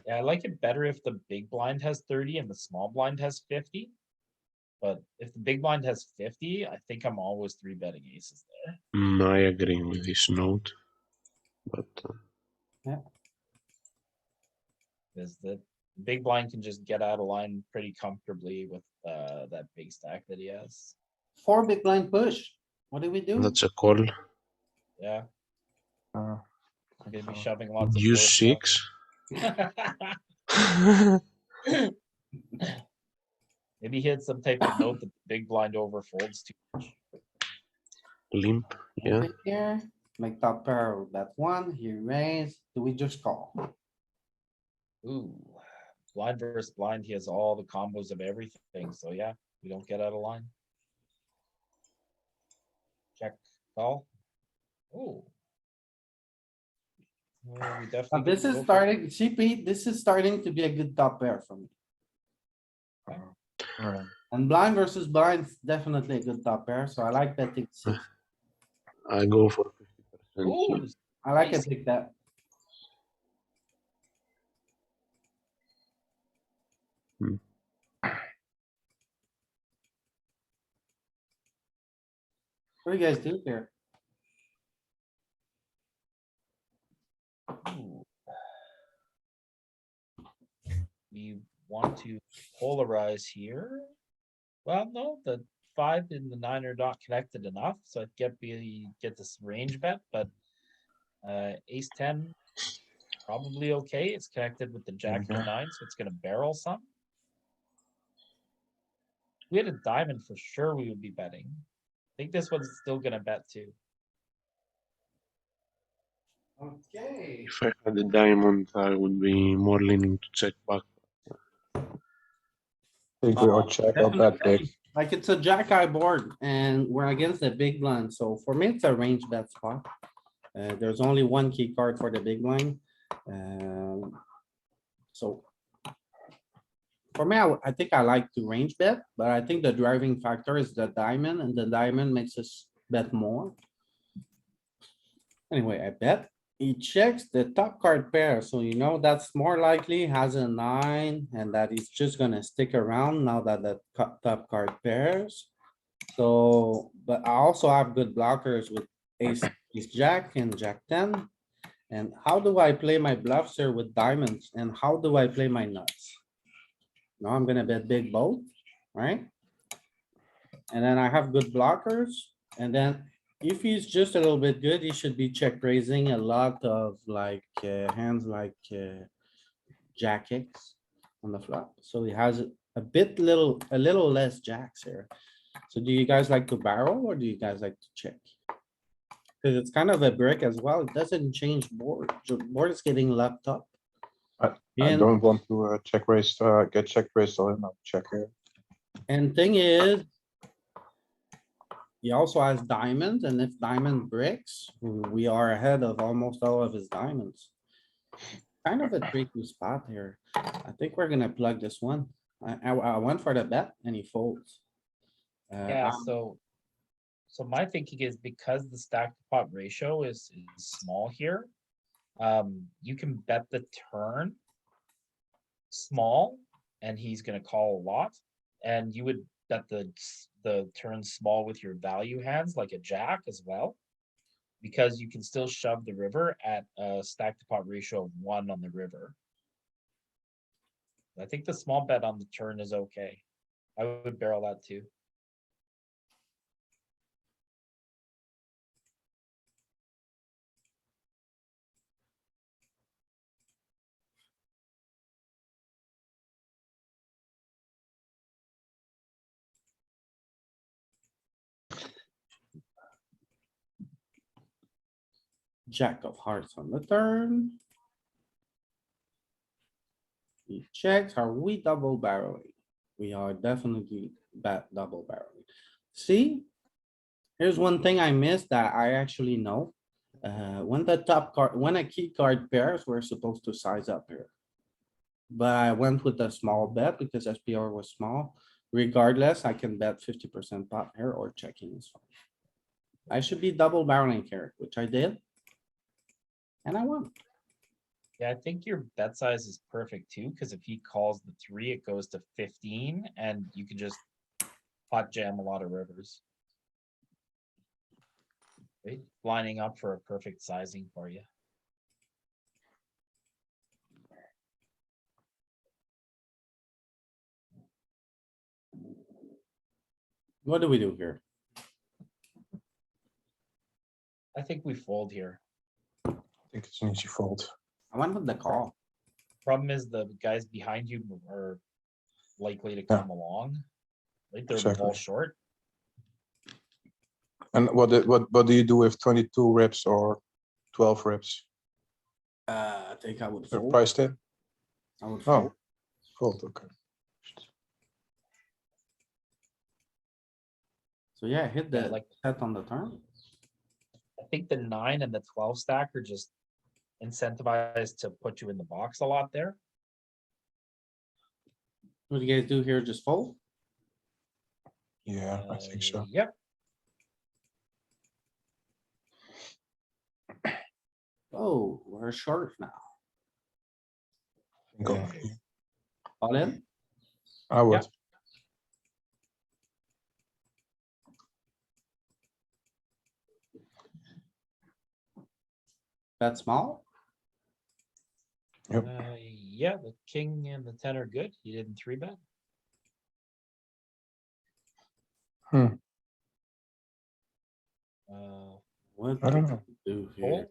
yeah, I like it better if the big blind has 30 and the small blind has 50. But if the big blind has 50, I think I'm always three betting aces there. I agree with this note, but Because the big blind can just get out of line pretty comfortably with that big stack that he has. 4 big blind push. What do we do? that's a call. Yeah, Uh, I'm gonna be shoving lots of Use four 6. stuff. Maybe he had some type of note that the big blind overfolds too much. Limp, yeah. Right here, make top pair with bet one, he raise, do we just call? Ooh, blind versus blind, he has all the combos of everything, so yeah, we don't get out of line. Check, call. Ooh. Well, we Now, definitely this can is go for- starting, CP, this is starting to be a good top pair for me. And blind versus blind, is definitely a good top pair, so I like betting six. I go for 50%. Ooh, I like it nice. like that. Hmm. What do you guys do here? Ooh. We want to polarize here. Well, no, the 5 and the 9 are not connected enough, so I get this range bet, but ace 10 probably okay. It's connected with the jack and the 9, so it's gonna barrel some. If we had a diamond for sure we would be betting. I think this one's still gonna bet too. Okay. If I had a diamond, I would be more leaning to check back. I think we all check out that big. Like it's a jack eye board and we're against the big blind, so for me, it's a range bet spot. There's only one key card for the big blind. So. For me, I think I like to range bet, but I think the driving factor is the diamond and the diamond makes us bet more. Anyway, I bet he checks the top card pair, so you know that's more likely has a 9 and that he's just gonna stick around now that the top card pairs. So, but I also have good blockers with ace jack and jack 10. And how do I play my bluffs here with diamonds and how do I play my nuts? Now I'm gonna bet big both, right? And then I have good blockers, and then if he's just a little bit good, he should be check raising a lot of like hands like jack X on the flop. So he has a little less jacks here. So do you guys like to barrel or do you guys like to check? Cause it's kind of a brick as well. It doesn't change board. The board is getting left up. I And, don't want to check raise, get check raised on him. I'll check here. and thing is, he also has diamonds, and if diamond breaks, we are ahead of almost all of his diamonds. Kind of a tricky spot here. I think we're gonna plug this one. I went for the bet and he folds. Yeah, so my thinking is because the stack to pot ratio is small here, you can bet the turn small and he's gonna call a lot, and you would bet the turn small with your value hands like a jack as well, because you can still shove the river at a stack to pot ratio of 1 on the river. I think the small bet on the turn is okay. I would barrel that too. Jack of hearts on the turn. He checks, are we double barreling? We are definitely double barreling. See? Here's one thing I missed that I actually know. When the top card, when a key card pairs, we're supposed to size up here. But I went with a small bet because SPR was small. Regardless, I can bet 50% pot here or checking is fine. I should be double barreling here, which I did. And I won. Yeah, I think your bet size is perfect too, because if he calls the 3, it goes to 15 and you can just pot jam a lot of rivers. Right? Lining up for a perfect sizing for you. What do we do here? I think we fold here. I think it's an easy fold. I went with the call. Problem is the guys behind you are likely to Yeah. come along. Right? They're Exactly. all short. And what do you do with 22 rips or 12 rips? I think I would They're fold. priced in? I would Oh, fold. fold, okay. So yeah, hit Yeah, the like set on the turn. I think the 9 and the 12 stack are just incentivized to put you in the box a lot there. What do you guys do here? Just fold? Yeah, I think so. Yep. Oh, we're short now. I think Yeah. All in? I would. Bet small? Yep. Yeah, the king and the 10 are good. You didn't 3-bet. Hmm. What I don't do know. we do here?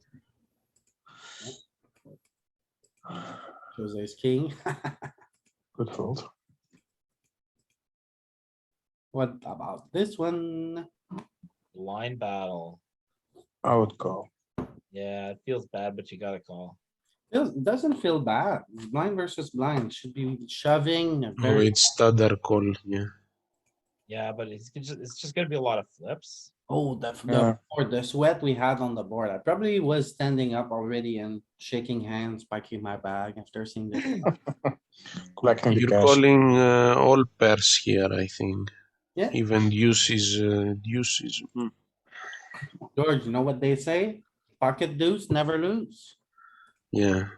Fold. Jose's king. Good fold. What about this one? Line battle. I would call. Yeah, it feels bad, but you gotta call. Doesn't feel bad. It's blind versus blind. Should be shoving. Oh, Very. it's standard call, yeah. Yeah, but it's just gonna be a lot of flips. Oh, Yeah. or the sweat we had on the board. I probably was standing up already and shaking hands, spiking my bag after seeing this. Collecting the You're cash. calling all pairs here, I think. Yeah. Even deuces, deuces. George, you know what they say? Pocket deuce, never lose. Yeah.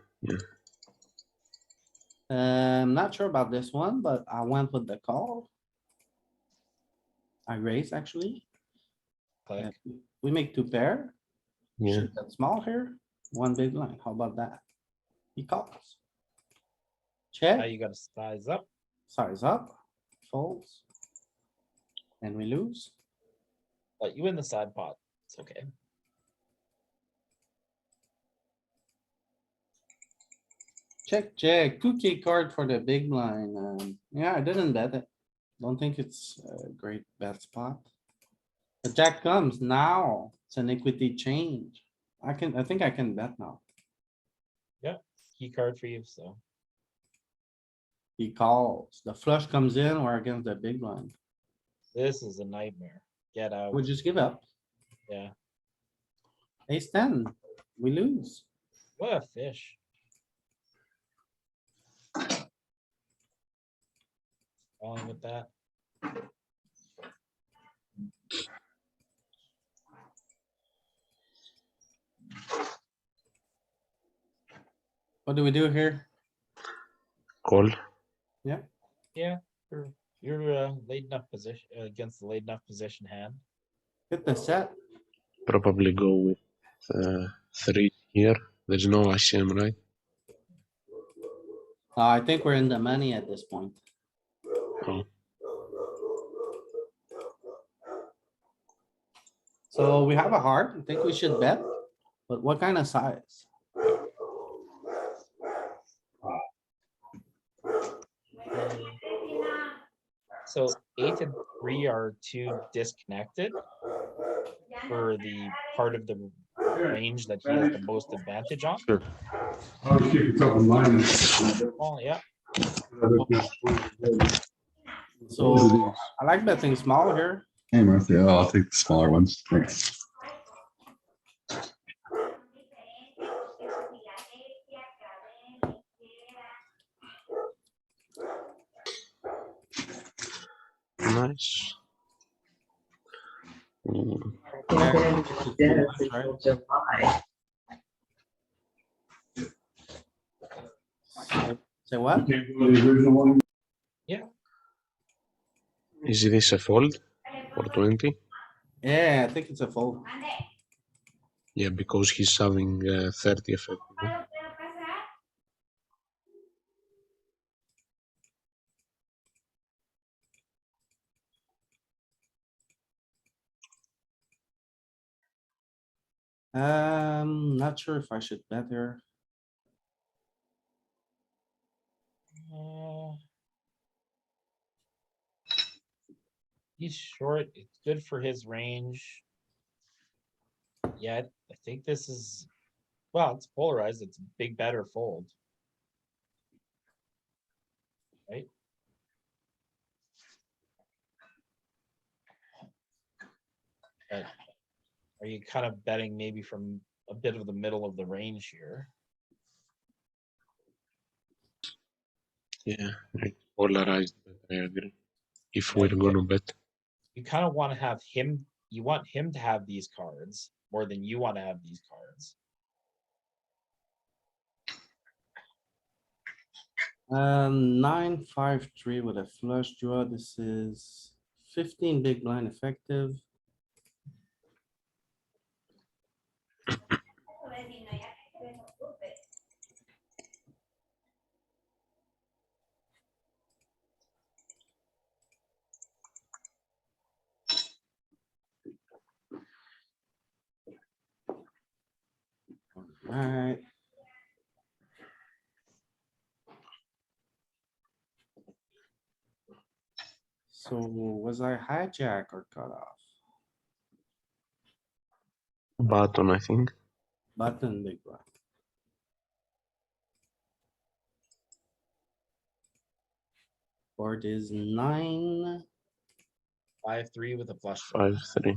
I'm not sure about this one, but I went with the call. I raise actually. Click. We make 2 pair. Yeah. Should bet small here. 1 big line. How about that? He calls. Now Check, you gotta size up. size up, folds. And we lose. But you in the side pot. It's okay. Check. Cookie card for the big blind. Yeah, I didn't bet it. Don't think it's a great bet spot. The jack comes now. It's an equity change. I think I can bet now. Key card for you, so. He calls. The flush comes in or against the big blind. This is a nightmare. Get out. We just give up. Yeah. Ace 10. We lose. What a fish. Falling with that. What do we do here? Call. Yeah, you're late enough position against the late enough position hand. Hit the set. Probably go with 3 here. There's no ICM, right? I think we're in the money at this point. Oh. So we have a heart. I think we should bet, but what kind of size? So 8 and 3 are too disconnected for the part of the range that he has the most advantage on. Sure. I'll keep a couple mine. Oh, yeah. So I like betting small here. Hey, Martha, I'll take the smaller ones. Thanks. Nice. Mm. Say what? Can't go to the original one. Is this a fold for 20? Yeah, I think it's a fold. Yeah, because he's having 30 effectively. Not sure if I should bet here. He's short. It's good for his range. Yeah, I think this is, well, it's polarized. It's a big bet or fold. Right? But are you kind of betting maybe from a bit of the middle of the range here? Yeah, it's polarized, but I agree. If Yeah, we're gonna bet. you kind of want to have him, you want him to have these cards more than you want to have these cards. 9-5-3 with a flush draw. This is 15 big blind effective. Alright. So was I hijack or cut off? Button, I think. Button big blind. Board is 9. 5-3 with a flush draw. 5-3.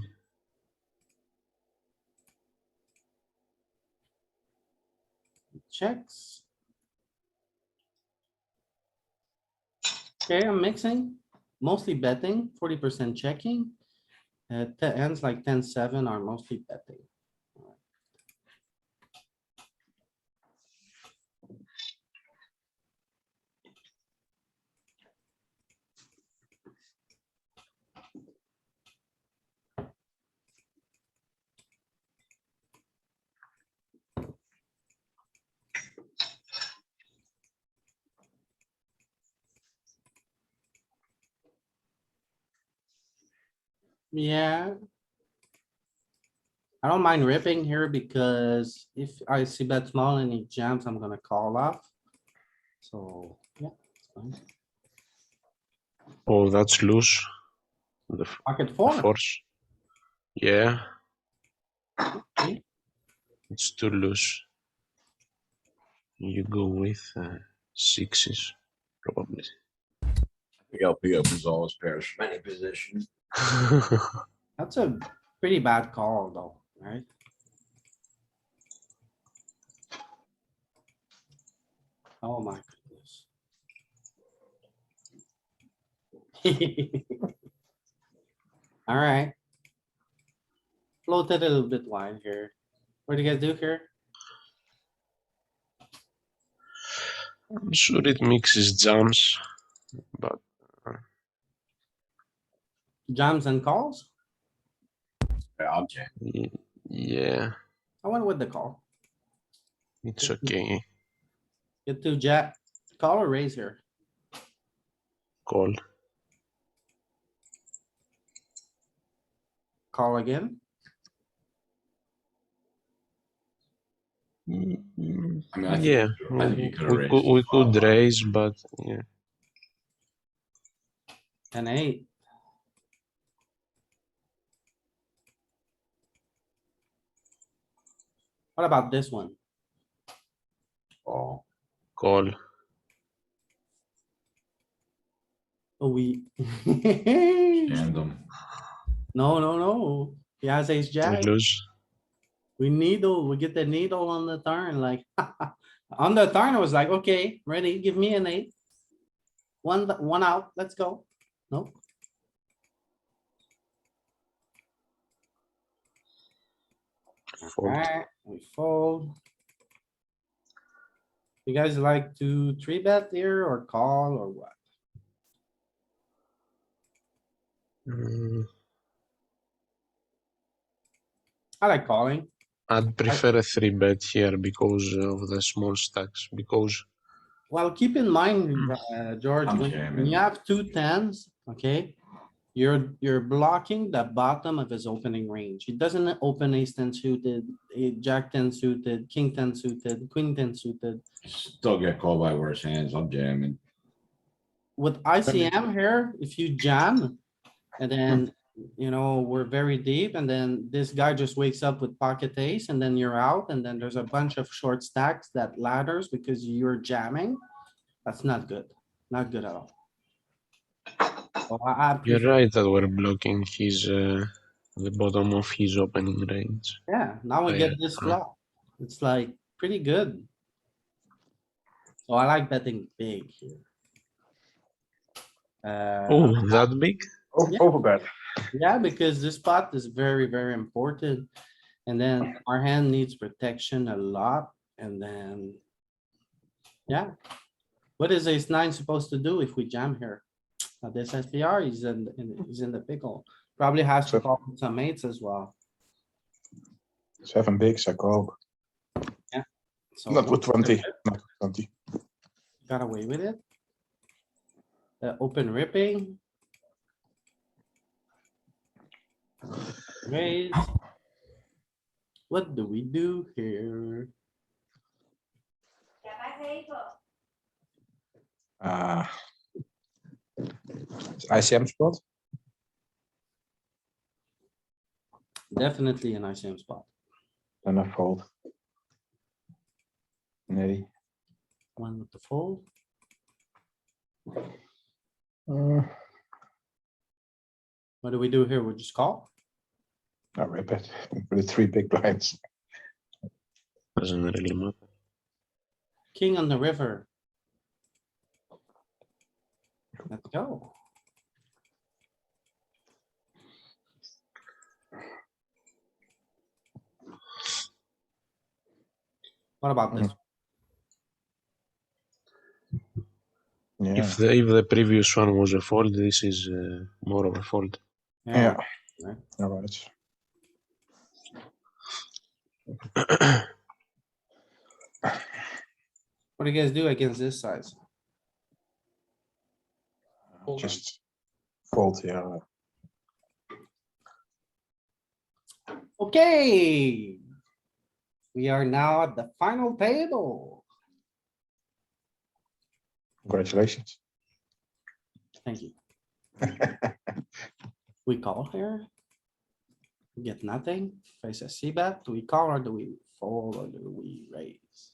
Checks. Okay, I'm mixing, mostly betting, 40% checking. Ends like 10-7 are mostly betting. Yeah. I don't mind ripping here because if I see bet small and he jams, I'm gonna call off. So, yeah, it's fine. Oh, that's loose. The Pocket four. force. Yeah, Okay. it's too loose. You go with sixes, probably. I think LP opens all his pairs from any position. That's a pretty bad call though, right? Oh my goodness. Alright. Floated a little bit wide here. What do you guys do here? I'm sure it mixes jumps, but Jams and calls? Yeah, I'm jamming. yeah, I went with the call. it's okay. Get to jack, call or raise here. Call. Call again. I mean, I think, Yeah, I think you could have raised. we could raise, but yeah. 10-8. What about this one? Oh, Call. Oh, we. and them. No. He has ace We jack. lose. We get the needle on the turn, like. On the turn, I was like, okay, ready, give me an 8. One out, let's go. No, Fold. alright, we fold. You guys like to 3-bet here or call or what? Mm, I like calling. I'd prefer a 3-bet here because of the small stacks. Because Well, keep in mind, George, I'm when jamming. you have 2 10s, okay? You're blocking the bottom of his opening range. He doesn't open ace 10 suited, jack 10 suited, king 10 suited, queen 10 suited. Still get called by worse hands. I'm jamming. With ICM here, if you jam, and then, you know, we're very deep, and then this guy just wakes up with pocket ace, and then you're out, and then there's a bunch of short stacks that ladders because you're jamming. That's not good, not good at all. So I you're prefer- right that we're blocking his the bottom of his opening range. Yeah, now we Yeah, get this flop. It's like pretty good. So I like betting big here. Oh, that big? Yeah. Overbet. Yeah, because this spot is very, very important. And then our hand needs protection a lot, and then. Yeah. What is ace 9 supposed to do if we jam here? This SPR, he's in the pickle. Probably has to So- call with some mates as well. 7 bigs, I call. So Not with 20. Not with 20. got away with it. Open ripping. Raise. What do we do here? It's ICM spot. Definitely an ICM spot. Then I fold. Nee. One with the fold. What do we do here? We just call? I rip it with the 3 big blinds. Doesn't really matter. King on the river. Let's go. What about this? Yeah. If the previous one was a fold, this is more of a fold. Yeah. right. All right. What do you guys do against this size? Just fold here. Okay. We are now at the final table. Congratulations. Thank you. We call here. We get nothing. Face a C-bet. Do we call or do we fold or do we raise?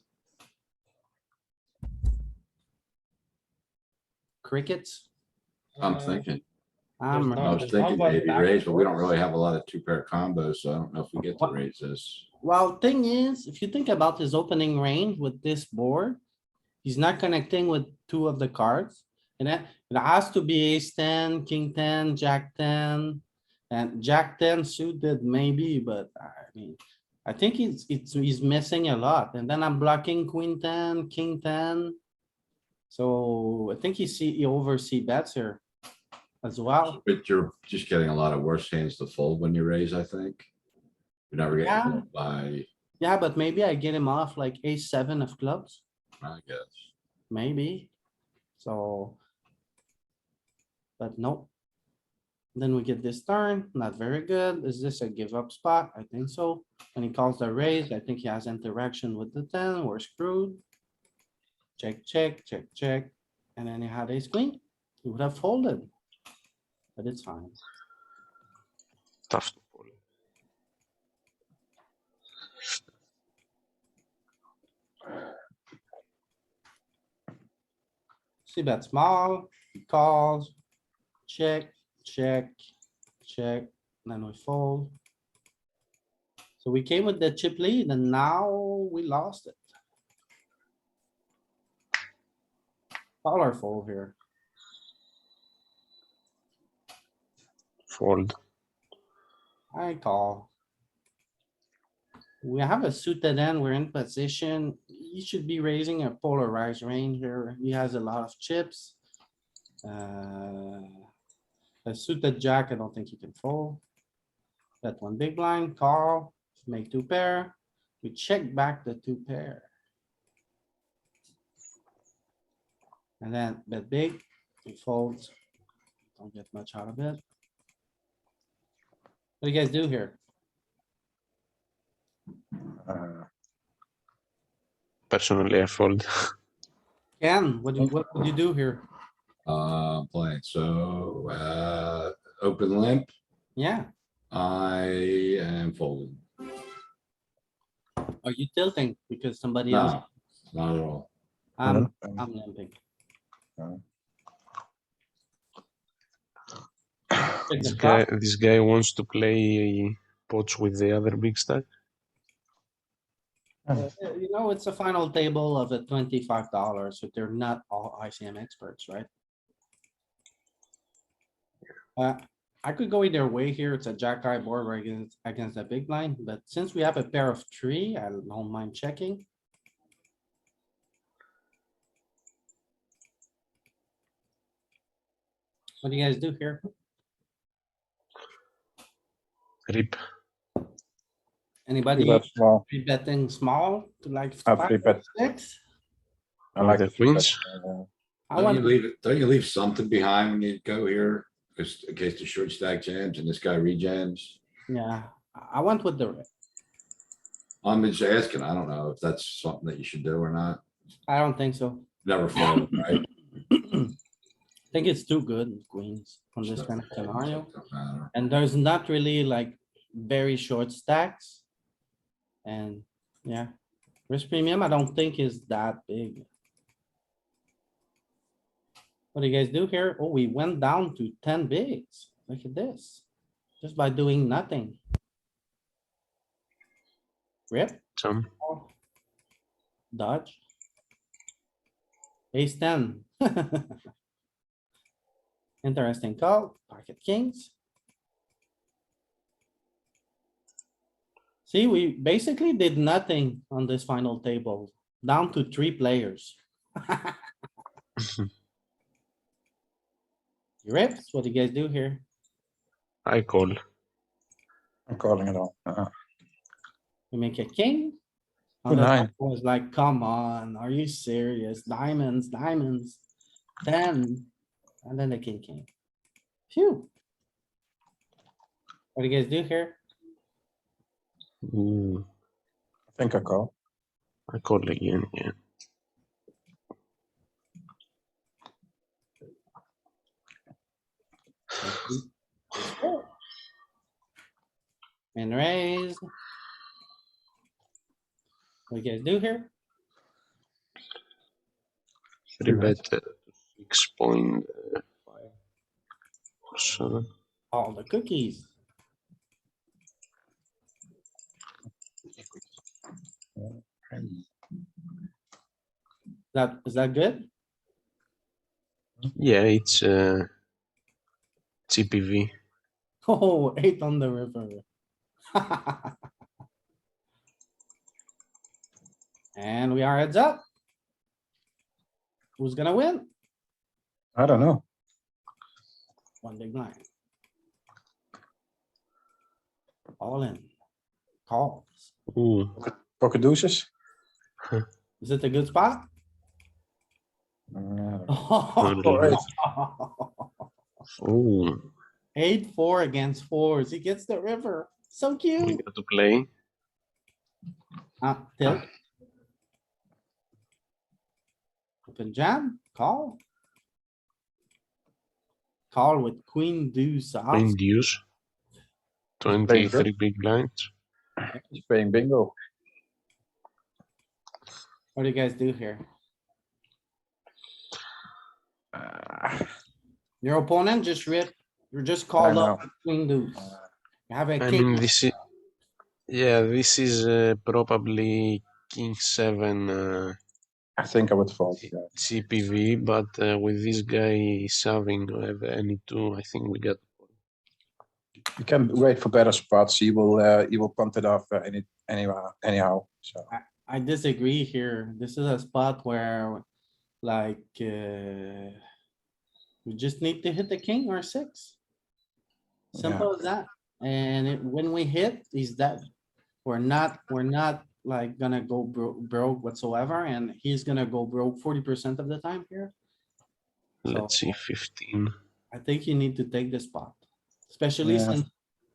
Crickets. I'm thinking. I'm There's I no- was there's thinking not much maybe back raise, and but we don't forth. really have a lot of 2-pair combos, so I don't know if we get to What? raise this. Well, thing is, if you think about his opening range with this board, he's not connecting with 2 of the cards. And it has to be ace 10, king 10, jack 10, and jack 10 suited maybe, but I mean, I think he's missing a lot. And then I'm blocking queen 10, king 10. So I think he oversee bets here as well. But you're just getting a lot of worse hands to fold when you raise, I think. You're never Yeah. getting called by, Yeah, but maybe I get him off like ace 7 of clubs. I guess. Maybe. So. But nope. Then we get this turn, not very good. Is this a give up spot? I think so. When he calls the raise, I think he has interaction with the 10, we're screwed. Check, check, check, check. And then he had ace queen. He would have folded. But it's fine. Tough to fold. See bet small, he calls, check, check, check, then we fold. So we came with the chip lead and now we lost it. Colorful here. Fold. I call. We have a suited end, we're in position. He should be raising a polarized range here. He has a lot of chips. A suited jack, I don't think you can fold. Bet one big blind, call, make two pair. We check back the two pair. And then bet big, we fold. Don't get much out of it. What do you guys do here? Personally, I fold. Ken, what would you do here? Playing, so, open limp, Yeah, I am folding. are you tilting because somebody else? No, not at all. I'm limping. Check the flop. This guy wants to play pots with the other big stack. You know, it's a final table of a $25, so they're not all ICM experts, right? I could go either way here. It's a jack high board right against a big blind, but since we have a pair of three, I don't mind checking. What do you guys do here? Rip. Anybody Bet small. be betting small to like I five free or bet. six? I like the the free bet, queens. I Don't you want, leave it, don't you leave something behind when you go here? Just in case the short stack jams and this guy rejams? yeah, I went with the, I'm just asking, I don't know if that's something that you should do or not. I don't think so. Never fold, right? I think it's too good, with queens on this kind of scenario. Don't matter. And there's not really like very short stacks. And yeah, risk premium, I don't think is that big. What do you guys do here? Oh, we went down to 10 bigs. Look at this. Just by doing nothing. Rip, Some. dodge. Ace 10. Interesting call, pocket kings. See, we basically did nothing on this final table, down to 3 players. Rips, what do you guys do here? I call. I'm calling it all. We make a king? Good On the night. top was like, come on, are you serious? Diamonds, diamonds. 10, and then the king came. Phew. What do you guys do here? I think I call. I call again, yeah. And raise. What do you guys do here? Three bet 6.5 or 7. All the cookies. Is that good? Yeah, it's GPV. Oh, 8 on the river. And we are heads up. Who's gonna win? I don't know. One big blind. All in. Calls. Ooh, Pocket deuces. Is it a good spot? Alright. ooh, 8-4 against fours. He gets the river. So we cute. got to play. Tilt. Open jam, call. Call with queen deuce off. Queen deuce. 23 big blinds. He's playing bingo. What do you guys do here? Your opponent just ripped, you're just called up know. with queen deuce. You have a I king. mean, this is probably king 7 I think I would fold. Yeah. CPV, but with this guy shoving any 2, I think we got. You can wait for better spots. He will punt it off anyhow. So I disagree here. This is a spot where like, we just need to hit the king or 6. Simple as that. And when we hit, he's dead. We're not like gonna go broke whatsoever, and he's gonna go broke 40% of the time here. So Let's see, 15. I think you need to take the spot, especially Yeah. since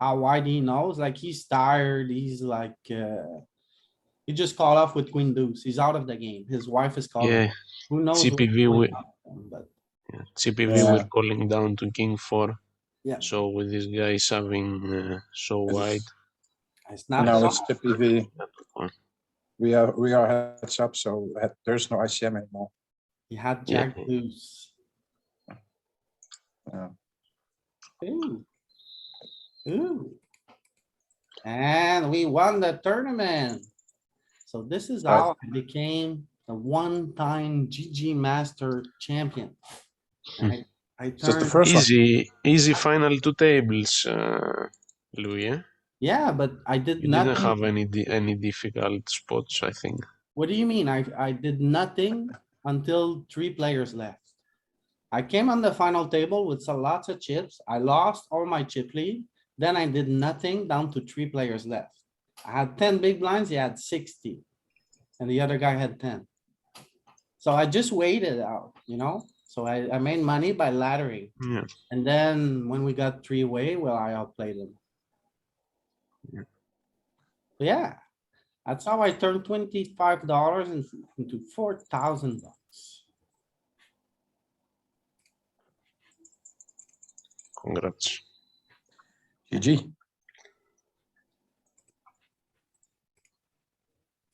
how wide he knows, like he's tired, he's like, he just called off with queen deuce. He's out of the game. His wife is calling. Yeah, Who knows? what's CPV going on, but CPV Yeah. we're calling down to king 4. Yeah. So with this guy shoving so wide. I and snapped now it it's off. the PV. We are heads up, so there's no ICM anymore. He had Yeah. jack deuce. Yeah. Ooh. Ooh. And we won the tournament. So this is Right. how I became a one-time GG Master champion. I Just the turned, first one. Easy final 2 tables, Louis. Eh? yeah, but I did You didn't nothing. have any difficult spots, I think. What do you mean? I did nothing until 3 players left. I came on the final table with lots of chips. I lost all my chip lead. Then I did nothing down to 3 players left. I had 10 big blinds, he had 60. And the other guy had 10. So I just waited out, you know? So I made money by laddering. Yeah. And then when we got 3-way, well, I outplayed him. Yeah. Yeah, that's how I turned $25 into $4,000. Congrats. GG.